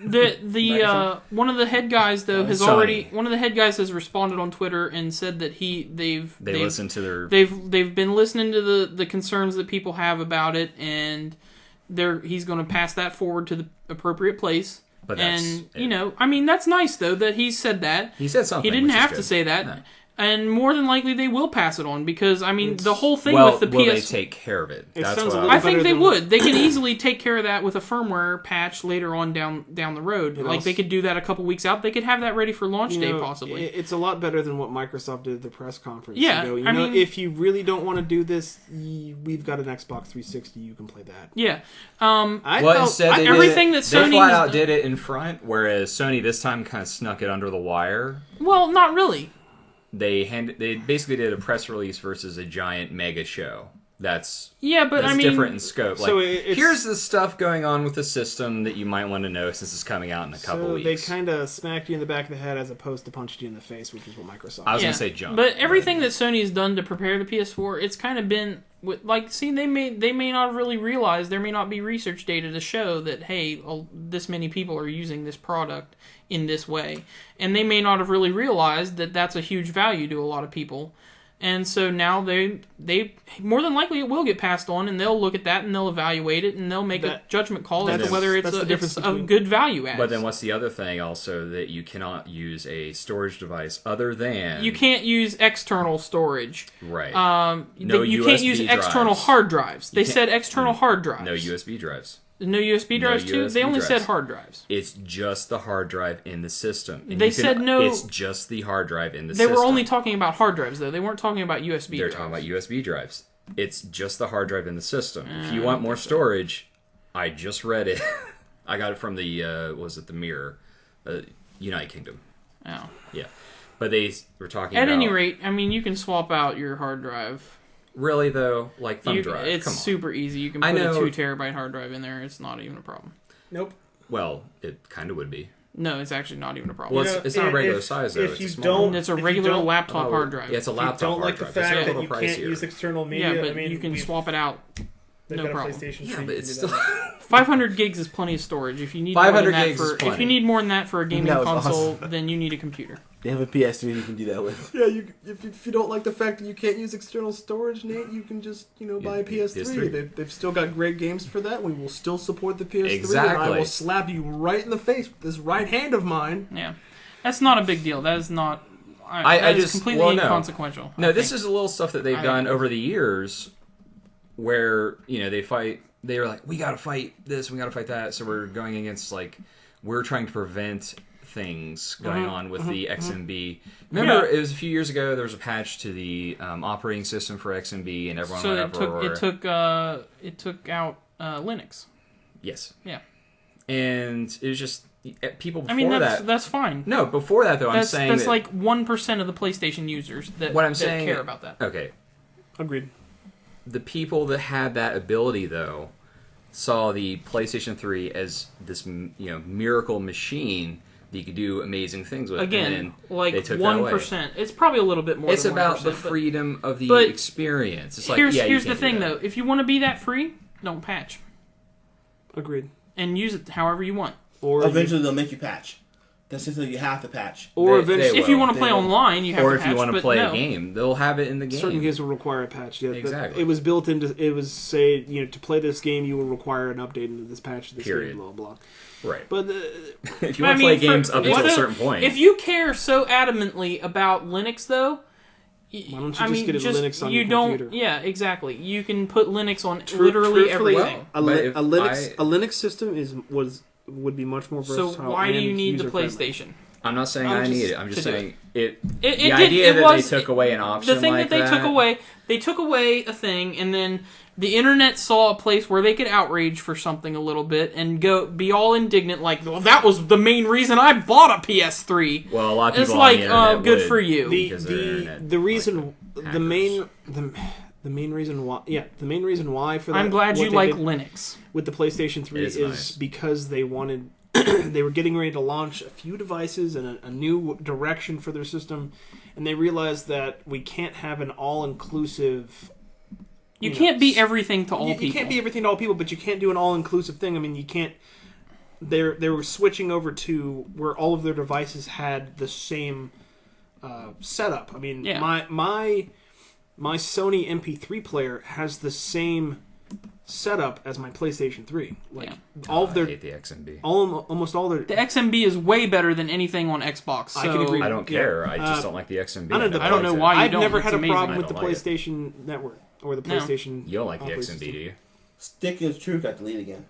the one of the head guys though has
Sony.
one of the head guys has responded on Twitter and said that they've
listen to their...
they've been listening to the concerns that people have about it, and he's going to pass that forward to the appropriate place.
But that's
and
it.
I mean, that's nice though that he said that.
He said something.
He didn't
which is
have to
good.
say that.
No.
And more than likely, they will pass it on because I mean, the whole thing
Well,
with the
will
PS.
they take care of it?
It
That's
sounds
what
a
I
little
think
better
they
than-
would. They can easily take care of that with a firmware patch later on down the road. Like
also-
they could do that a couple weeks out. They could have that ready for launch day
You know,
possibly.
It's a lot better than what Microsoft did at the press conference.
Yeah,
To go,
I mean-
if you really don't want to do this, we've got an Xbox 360. You can play that.
Yeah.
I
Well,
felt,
instead they
everything
did
that
they
Sony
flat
has
out
done-
did it in front, whereas Sony this time kind of snuck it under the wire.
Well, not really.
They basically did a press release versus a giant mega show. that's
but I mean,
different in scope. Like,
so it's-
here's the stuff going on with the system that you might want to know since it's coming out in a couple
So
weeks.
they kind of smacked you in the back of the head as opposed to punched you in the face, which is what Microsoft.
I was
did.
gonna say jump,
But everything that Sony has done to prepare the PS4, it's kind of been they may not have really realized, there may not be research data to show that this many people are using this product in this way, and they may not have really realized that that's a huge value to a lot of people. And so now they more than likely it will get passed on, and they'll look at that and they'll evaluate it and they'll make a judgment call as to whether it's a good value add.
But then what's the other thing also, that you cannot use a storage device other than...
You can't use external storage.
Right.
You can't use external hard drives. They said external hard drives.
No USB drives.
No USB drives too?
USB
They only
drives.
said hard drives.
It's just the hard drive in the system. And
They said no...
It's just the hard drive in the
They
system.
were only talking about hard drives, though. They weren't talking about USB
They're
drives.
talking about USB drives. It's just the hard drive in the system. If you want more storage, I just read it. I got it from the Mirror, United Kingdom.
Oh.
Yeah, but they were talking.
At
about...
any rate, I mean, you can swap out your hard drive.
Really though, like thumb drive.
It's
Come on.
super easy. You can put a 2 terabyte hard drive in there. It's not even a problem.
Nope.
Well, it kind of would be.
No, it's actually not even a problem.
Well, it's not a regular size though.
If
it's
you
a small
don't,
one.
It's a
if you
regular
don't-
laptop hard drive.
Yeah, it's a
If
laptop
you don't
hard
like the
drive.
fact
It's a
that
little
you can't
pricier.
use external media,
Yeah, but
I mean,
you can swap it out.
they've
no
got a
problem.
PlayStation 3.
Yeah,
you
but
can
it's
do
still.
that.
500 gigs is plenty of storage. If you need
500
more than that
gigs is
for,
plenty.
if you need more than that for a gaming
That was
console,
awesome.
then you need a computer.
They have a PS3 you can do that with.
Yeah, if you don't like the fact that you can't use external storage, Nate, you can just buy a PS3.
PS3.
They've still got great games for that. We will still support the PS3. And I
Exactly.
will slap you right in the face with this right hand of mine.
Yeah, that's not a big deal. That is not.
I
that is
just-
completely
well, no.
inconsequential.
No,
I
this
think.
is a little stuff that they've done over the years, where they fight. They were like, we got to fight this, we got to fight that. So we're going against we're trying to prevent things going on with the XMB. Remember, it was a few years ago. There was a patch to the operating system for XMB, and everyone
So
went uproar.
it took out Linux.
Yes,
Yeah,
and it was just people before
I mean
that.
that's fine.
No, before that though, I'm
That's
saying
that's
that,
like 1% of the PlayStation users that,
what I'm
that
saying
care about that.
Okay,
Agreed.
the people that had that ability though saw the PlayStation 3 as this miracle machine that you could do amazing things with.
Again,
and
like
they took that away.
1%. It's probably a little bit more.
It's
than
about
1%,
the
but
freedom of the
but
experience. It's like,
here's
yeah, you
the
can't do
thing
that.
though. If you want to be that free, don't patch
Agreed.
and use it however you want.
Or
Eventually, they'll make you patch. That's just that you have to patch.
Or
They
eventually,
If you
will.
want to play
They will.
online, you have
Or
to
if
patch.
you want to
but
play
no.
a game, they'll have it in the game.
certain games will require a patch. Yeah,
Exactly.
It was built into. It was say to play this game, you will require an update into this patch. This
Period.
game, blah blah.
Right.
But
If you
I
want to
mean,
play games
for-
up until a
if-
certain point.
If you care so adamantly about Linux, though,
why don't you just get a Linux on
you
your
don't.
computer?
Yeah, exactly. You can put Linux on literally
truthfully,
everything.
a
But if
Linux system would be much more
So
versatile.
why do you
and
need the
user-friendly.
PlayStation?
I'm not saying
I'm
I
just
need it. I'm just
to do
saying it.
It
The
did-
idea
it
that
was-
they took away an option
The thing
like
that they took away, they took away a thing, and then the internet saw a place where they could outrage for something a little bit and go be all indignant, like, well, that was the main reason I bought a PS3.
Well, a lot of
It's
people
like,
on the internet
good
would,
for you.
because their internet,
The reason
like,
the main reason why for that.
I'm glad
what
you
they
like
did
Linux.
with the PlayStation 3
It
is
is nice.
because they wanted they were getting ready to launch a few devices and a new direction for their system, and they realized that we can't have an all-inclusive.
You
know,
can't be everything to all
you,
people.
You can't be everything to all people, but you can't do an all-inclusive thing. I mean, you can't. They were switching over to where all of their devices had the same setup. I mean,
Yeah.
my Sony MP3 player has the same setup as my PlayStation 3. Like
Yeah.
all of
I
their
hate the XMB.
almost all their.
The XMB is way better than anything on Xbox. So
I can agree.
I don't
Yeah.
care. I just don't like the XMB.
I don't know,
never
I don't
liked
know
it.
why you
I've
don't.
never
It's
had a
amazing.
problem
I
with the
don't like it.
PlayStation Network or the
No.
PlayStation.
You don't like the
operating
XMB,
system.
do you?
Stick of Truth got deleted again.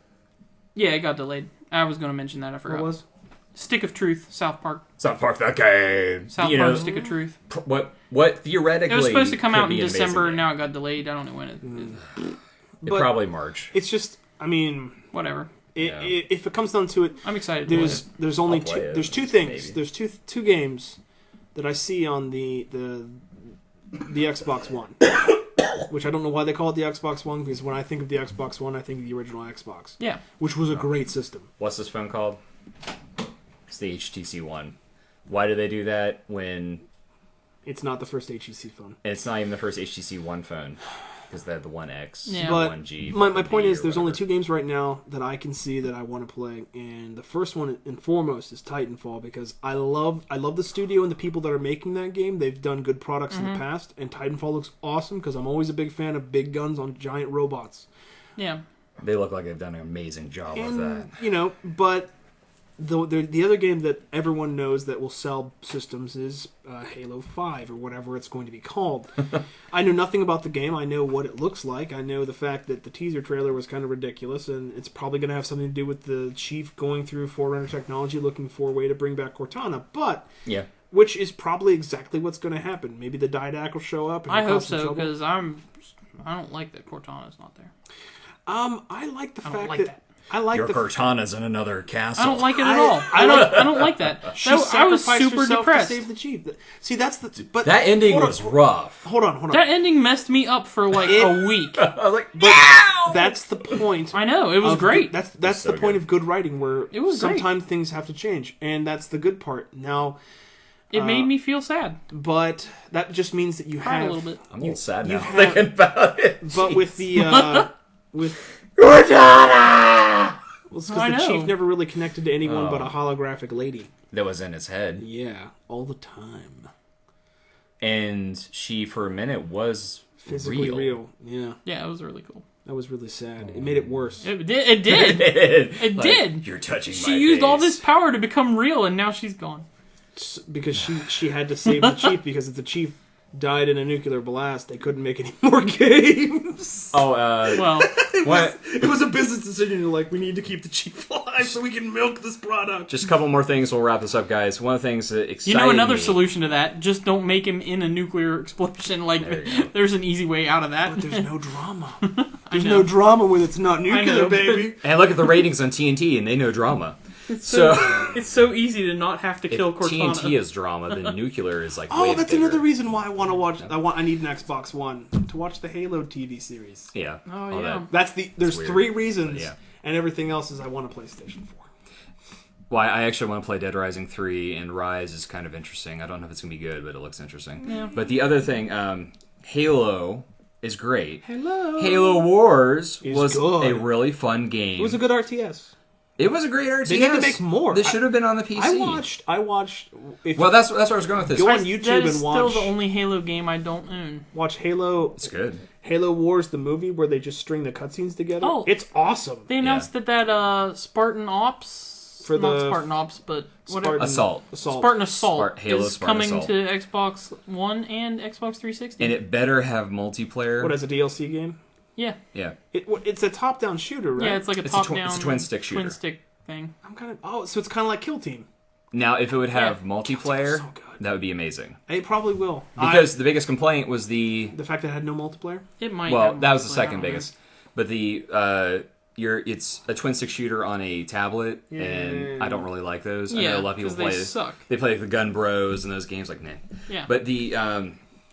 Yeah, it got delayed. I was going to mention that. I forgot.
What was?
Stick of Truth, South Park.
South Park, that game.
South
You
Park,
know,
Stick of Truth.
what theoretically
It was supposed to come
could
out in
be an amazing
December, and
game.
now it got delayed. I don't know when it.
But
Probably March.
it's just. I mean,
Whatever.
Yeah.
if it comes down to it,
I'm excited. to play it.
there's only
I'll play
two.
it,
There's two things.
maybe.
There's two games that I see on the Xbox One. which I don't know why they call it the Xbox One, because when I think of the Xbox One, I think of the original Xbox.
Yeah.
Which was a great system.
What's this phone called? It's the HTC One. Why do they do that when
It's not the first HTC phone.
it's not even the first HTC One phone? Because they had the One X,
Yeah.
But
1G.
my point
B
is,
or
there's only
whatever.
2 games right now that I can see that I want to play, and the first one and foremost is Titanfall, because I love the studio and the people that are making that game. They've done good products in the past, and Titanfall looks awesome because I'm always a big fan of big guns on giant robots.
Yeah.
They look like they've done an amazing job with that.
And but the other game that everyone knows that will sell systems is Halo 5 or whatever it's going to be called. I know nothing about the game. I know what it looks like. I know the fact that the teaser trailer was kind of ridiculous, and it's probably going to have something to do with the chief going through Forerunner technology looking for a way to bring back Cortana, but
Yeah.
which is probably exactly what's going to happen. Maybe the Didac will show up. And
I
cause
hope
some
so,
trouble.
because I don't like that Cortana's not there.
I like the
I
fact
don't like
that.
that.
I like
Your
the
Cortana's in another castle.
I don't like it at all. I don't like that.
She
I was
sacrificed
super
herself
depressed.
to save the chief. See, that's the but
That ending
hold on,
was rough.
Hold on.
That ending messed me up for like a week.
I was like,
That's the point.
I know, it was
of
great.
That's
so
the point
good.
of good writing, where
It was great.
sometimes things have to change, and that's the good part. Now,
It made me feel sad.
but that just means that you
Cried
have
a little bit.
I'm a little sad
you
now
have-
thinking about it.
But with the with
Cortana!
well, it's
I
because the
know.
chief never really connected to anyone
Oh.
but a holographic lady.
That was in his head.
Yeah, all the time,
And she, for a minute, was
physically real. Yeah,
Yeah, it was really cool.
that was really sad. It made it worse.
It did. It did. It
Like,
did.
You're touching
She
my
used all
face.
this power to become real, and now she's gone.
Because she had to save the chief, because if the chief died in a nuclear blast, they couldn't make any more games.
Oh,
Well,
what?
It was a business decision. You're like, we need to keep the chief alive so we can milk this product.
Just a couple more things. We'll wrap this up, guys. One of the things that excited
you know another
me,
solution to that: just don't make him in a nuclear explosion. Like,
There you go.
there's an easy way out of that.
But there's no drama. There's
know.
no drama when it's not nuclear,
know, but-
baby.
And look at the ratings on TNT, and they know drama. So,
It's so easy to not have to
if
kill Cortana.
TNT is drama, then nuclear is like
Oh,
way
that's
bigger.
another reason why I want to watch. I need an Xbox One to watch the Halo TV series.
Yeah.
Oh,
all
yeah.
There's
weird.
3 reasons,
Yeah.
and everything else is I want a PlayStation 4.
Well, I actually want to play Dead Rising 3, and Rise is kind of interesting. I don't know if it's going to be good, but it looks interesting.
Yeah.
But the other thing, Halo is great.
Hello.
Halo Wars
Is
was
good.
a really fun game.
It was a good RTS.
It was a great RTS.
They need to make more.
This should have been on the PC.
I watched. If
Well, that's where I was going with this.
Go on
That
YouTube
is
and watch.
still the only Halo game I don't own.
Watch Halo.
It's good.
Halo Wars, the movie where they just string the cutscenes together.
Oh.
It's awesome.
They announced that Spartan Ops,
For
not
the-
Spartan Ops, but whatever.
Spartan
Assault.
Spartan Assault
Halo
is
Spartan
coming
Assault.
to Xbox One and Xbox 360.
And it better have multiplayer.
What, as a DLC game?
yeah,
Yeah.
It's a top-down shooter, right?
yeah, it's like a
It's
top-down.
it's a twin stick shooter.
Twin stick thing.
I'm kind of. Oh, so it's kind of like Kill Team.
Now, if it would have
Yeah.
multiplayer,
So good.
that would be amazing.
It probably will.
Because the biggest complaint was the
the fact that it had no multiplayer.
It might.
well,
have
that was the
multiplayer, I
second
don't know.
biggest. But the it's a twin stick shooter on a tablet, and I don't really like those. I
Yeah,
know a lot of people
'cause they
play.
suck.
They play like the Gun Bros and those games, like nah.
Yeah.
But the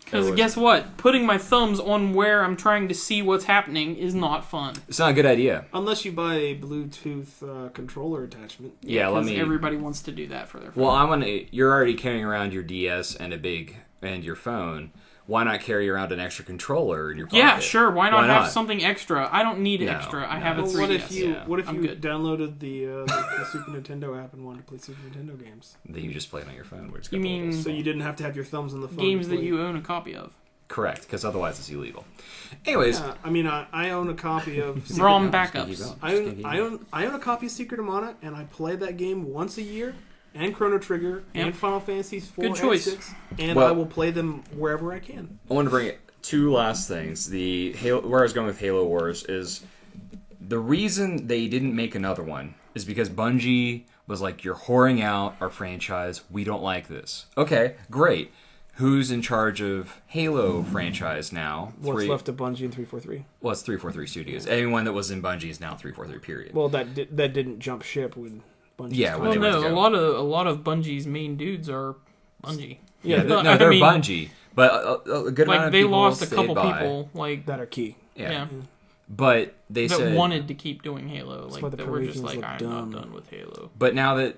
Because guess what? Putting my thumbs on where I'm trying to see what's happening is not fun.
it's not a good idea.
Unless you buy a Bluetooth controller attachment.
Yeah, let
'Cause
me.
everybody wants to do that for their phone.
Well, I want to. You're already carrying around your DS and your phone. Why not carry around an extra controller in your pocket?
yeah, sure. Why not have
not?
something extra? I don't need
No,
extra. I
no.
have a
Well,
3DS.
Yeah,
what if
I'm
you
good.
downloaded the Super Nintendo app and wanted to play Super Nintendo games?
Then you just play it on your phone. Where it's got
You
the little
mean-
So you didn't have to have your thumbs on the phone.
Games
to
that
play.
you own a copy of.
Correct, because otherwise it's illegal. Anyways,
Yeah, I mean, I own a copy of.
ROM
Just keep
backups.
going.
I own a copy of Secret of Mana, and I play that game once a year, and Chrono Trigger,
Yep.
and Final Fantasy 4
Good choice.
and 6, and
Well-
I will play them wherever I can.
I want to bring two last things. The Halo, where I was going with Halo Wars is the reason they didn't make another one is because Bungie was like, "You're whoring out our franchise. We don't like this." Okay, great. Who's in charge of Halo franchise now?
What's left of Bungie and 343?
Well, it's 343 Studios. Anyone that was in Bungie is now 343. Period.
Well, that didn't jump ship when Bungie.
Yeah, when
Well,
they went
no,
to
a
go.
lot of Bungie's main dudes are Bungie.
Yeah,
No,
they're
I mean-
Bungie, But a good amount
Like
of
they
people
lost a
stayed
couple
by.
people, like
That are key.
Yeah.
yeah,
But they
that
said
wanted to keep doing Halo.
why
Like
the
that were just
Parisians
like,
look
I'm
dumb.
not done with Halo.
But now that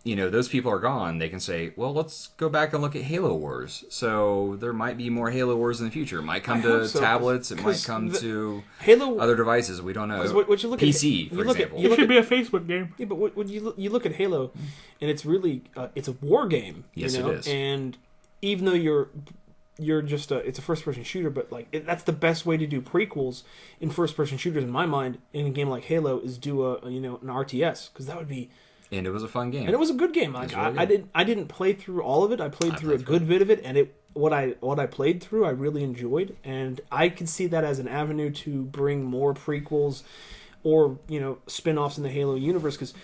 those people are gone, they can say, well, let's go back and look at Halo Wars. So there might be more Halo Wars in the future. It might come to
hope so,
tablets. It might
'cause
come to
Halo.
other devices. We don't know.
'Cause what you look at-
PC, for
you look at-
example.
you look
It should
at-
be a Facebook game.
Yeah, but when you look at Halo, and it's really it's a war game.
Yes,
you know?
it is.
And even though you're just it's a first person shooter, but like that's the best way to do prequels in first person shooters in my mind. In a game like Halo, is do an RTS, because that would be.
And it was a fun game.
And it was a good game. Like
really
I didn't play through all of it. I played through a good bit of it, and what I played through I really enjoyed, and I could see that as an avenue to bring more prequels or spin-offs in the Halo universe, because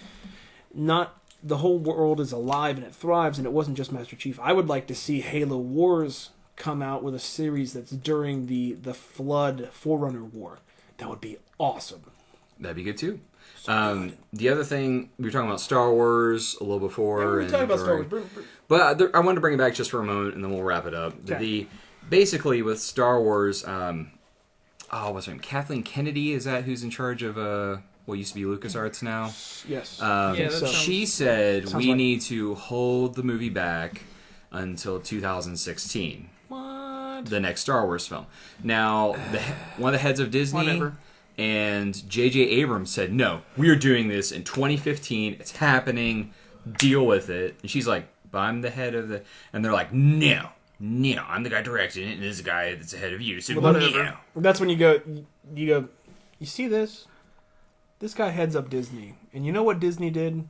not the whole world is alive and it thrives, and it wasn't just Master Chief. I would like to see Halo Wars come out with a series that's during the Flood Forerunner War. That would be awesome.
That'd be good too. The other thing, we were talking about Star Wars a little before.
We talked about Star Wars.
But I wanted to bring it back just for a moment, and then we'll wrap it up.
Okay.
Basically, with Star Wars, what's her name? Kathleen Kennedy, is that who's in charge of what used to be LucasArts now?
Yes.
Yeah, that sounds-
She said
sounds
we
like-
need to hold the movie back until 2016.
What?
The next Star Wars film. Now, one of the heads of Disney
Whatever.
and J.J. Abrams said, no, we're doing this in 2015. It's happening. Deal with it. And she's like, but I'm the head of the... And they're like, no, I'm the guy directing it, and this is the guy that's ahead of you. So no.
That's when you go, you see this? This guy heads up Disney. And you know what Disney did?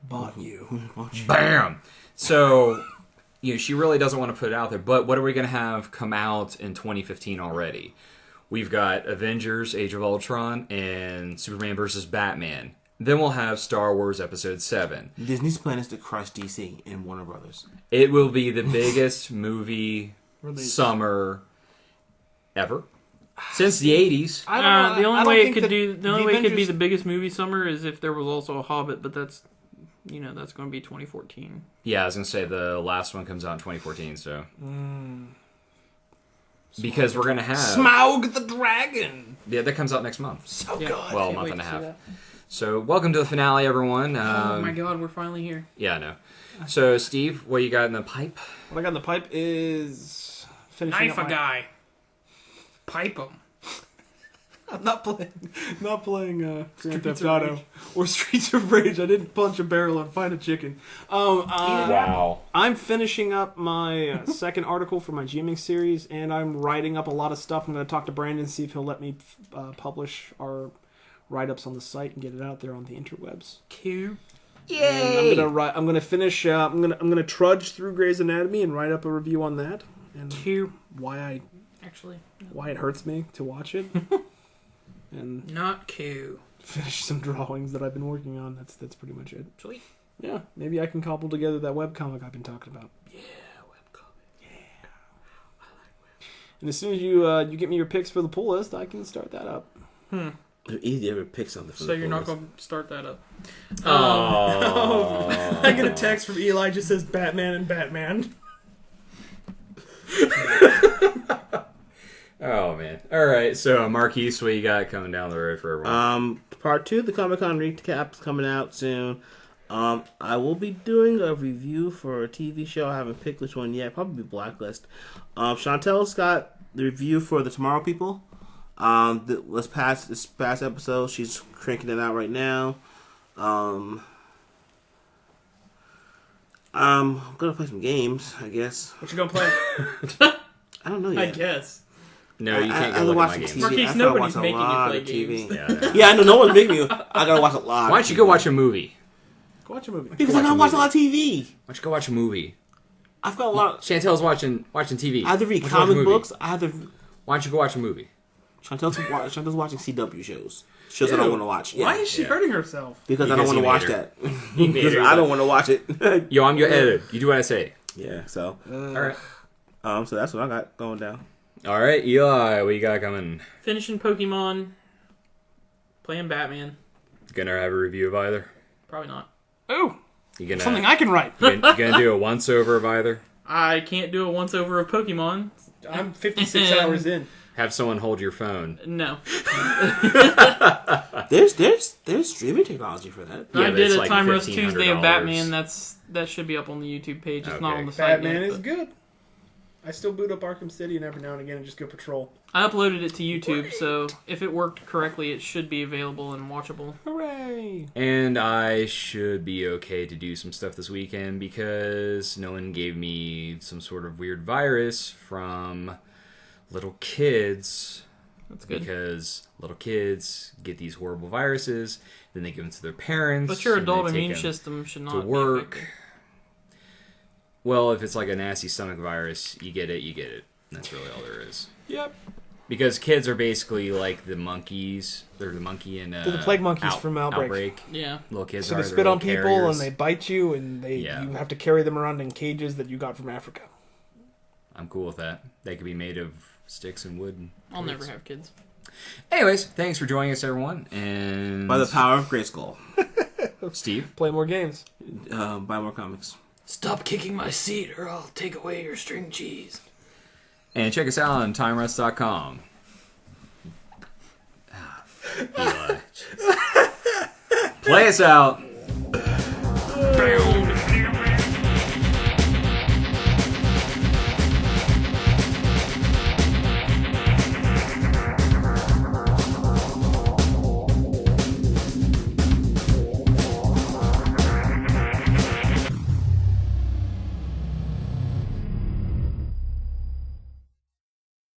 Bought you.
Bam! So, she really doesn't want to put it out there. But what are we going to have come out in 2015 already? We've got Avengers, Age of Ultron, and Superman vs. Batman. Then we'll have Star Wars Episode 7.
Disney's plan is to crush DC and Warner Brothers.
It will be the biggest movie summer ever. Since the 80s.
I don't know.
The
I
only
don't
way it
think
could
that
do, the only
the
way it could be
Avengers-
the biggest movie summer is if there was also a Hobbit, but that's that's going to be 2014.
Yeah, I was going to say the last one comes out in 2014, so. Because we're going to have...
Smaug the Dragon.
Yeah, that comes out next month.
So
Yeah.
good.
Well, a
Can't
month
wait
and a
to see
half.
that.
So, welcome to the finale, everyone.
Oh my god, we're finally here.
Yeah, I know. So, Steve, what you got in the pipe?
What I got in the pipe is finishing
Knife
up
a guy. Pipe him.
I'm not playing Grand Theft Auto or Streets of Rage. I didn't punch a barrel and find a chicken.
Wow.
I'm finishing up my second article for my GMing series, and I'm writing up a lot of stuff. I'm going to talk to Brandon, see if he'll let me publish our write-ups on the site and get it out there on the interwebs.
Q.
And I'm gonna finish. I'm gonna trudge through Grey's Anatomy and write up a review on that, and
Q.
why
Actually,
it hurts me to watch it, and
not Q.
finish some drawings that I've been working on. That's pretty much it.
Sweet.
Yeah, maybe I can cobble together that webcomic I've been talking about. And as soon as you get me your picks for the pull list, I can start that up.
They're easy to ever pick something from
So
the
you're not
pull
going to start that up.
I get a text from Eli, just says Batman and Batman.
Oh, man. All right, so Marquise, what you got coming down the road for everyone?
Part 2 of the Comic-Con recap's coming out soon. I will be doing a review for a TV show. I haven't picked which one yet. Probably Blacklist. Chantel's got the review for The Tomorrow People. This past episode, she's cranking it out right now. I'm gonna play some games, I guess.
What you gonna play?
I don't know yet.
guess.
No, you can't
I
go look
watch
at my
some
games.
TV.
Marquise,
I gotta
nobody's
watch a
making you
lot
play
of TV.
games.
Yeah.
Yeah, I know no one's making me. I gotta watch a lot.
Why don't you go watch a movie?
Go watch a movie.
Because I gotta watch a lot of TV.
Why don't you go watch a movie?
I've got a lot.
Chantel's watching TV.
I have to read
Why don't you watch a
comic
movie?
books. I have to.
Why don't you go watch a movie?
Chantel's watching CW shows. Shows I don't want to watch.
Why
Yeah.
is she hurting herself?
Because I don't
Because
want to
he
watch
made her.
that. Because I don't want to watch it.
Yo, I'm your editor. You do what I say.
Yeah. So.
All right.
So that's what I got going down.
All right, Eli, what you got coming?
Finishing Pokemon. Playing Batman.
Gonna have a review of either?
Probably not.
Oh,
You gonna
something I can write.
you gonna do a once over of either?
I can't do a once over of Pokemon.
I'm 56 hours in.
Have someone hold your phone.
No.
There's streaming technology for that.
Yeah,
I
but
did
it's
a
like
Time Rust Tuesday of
$1,500.
Batman. That should be up on the YouTube page. It's not
Okay.
on the site
Batman
yet,
is
but
good. I still boot up Arkham City and every now and again and just go patrol.
I uploaded it to YouTube, so if it worked correctly, it should be available and watchable.
Hooray!
And I should be okay to do some stuff this weekend because no one gave me some sort of weird virus from little kids.
That's good.
Because little kids get these horrible viruses, then they give them to their parents.
But your
and they
adult
take
immune
them
system should not
to
be
work.
affected.
Well, if it's like a nasty stomach virus, you get it, you get it. That's really all there is.
Yep.
Because kids are basically like the monkeys. They're the monkey and
They're the plague monkeys from Outbreak.
Yeah.
Little kids
So
are
they
they're
spit on
little
people
carriers.
and they bite you and you have to carry them around in cages that you got from Africa.
I'm cool with that. They could be made of sticks and wood. And
I'll
twigs.
never have kids.
Anyways, thanks for joining us, everyone. And
By the power of Grayskull.
Steve.
Play more games.
Buy more comics.
Stop kicking my seat or I'll take away your string cheese.
And check us out on timerest.com. Eli. Play us out.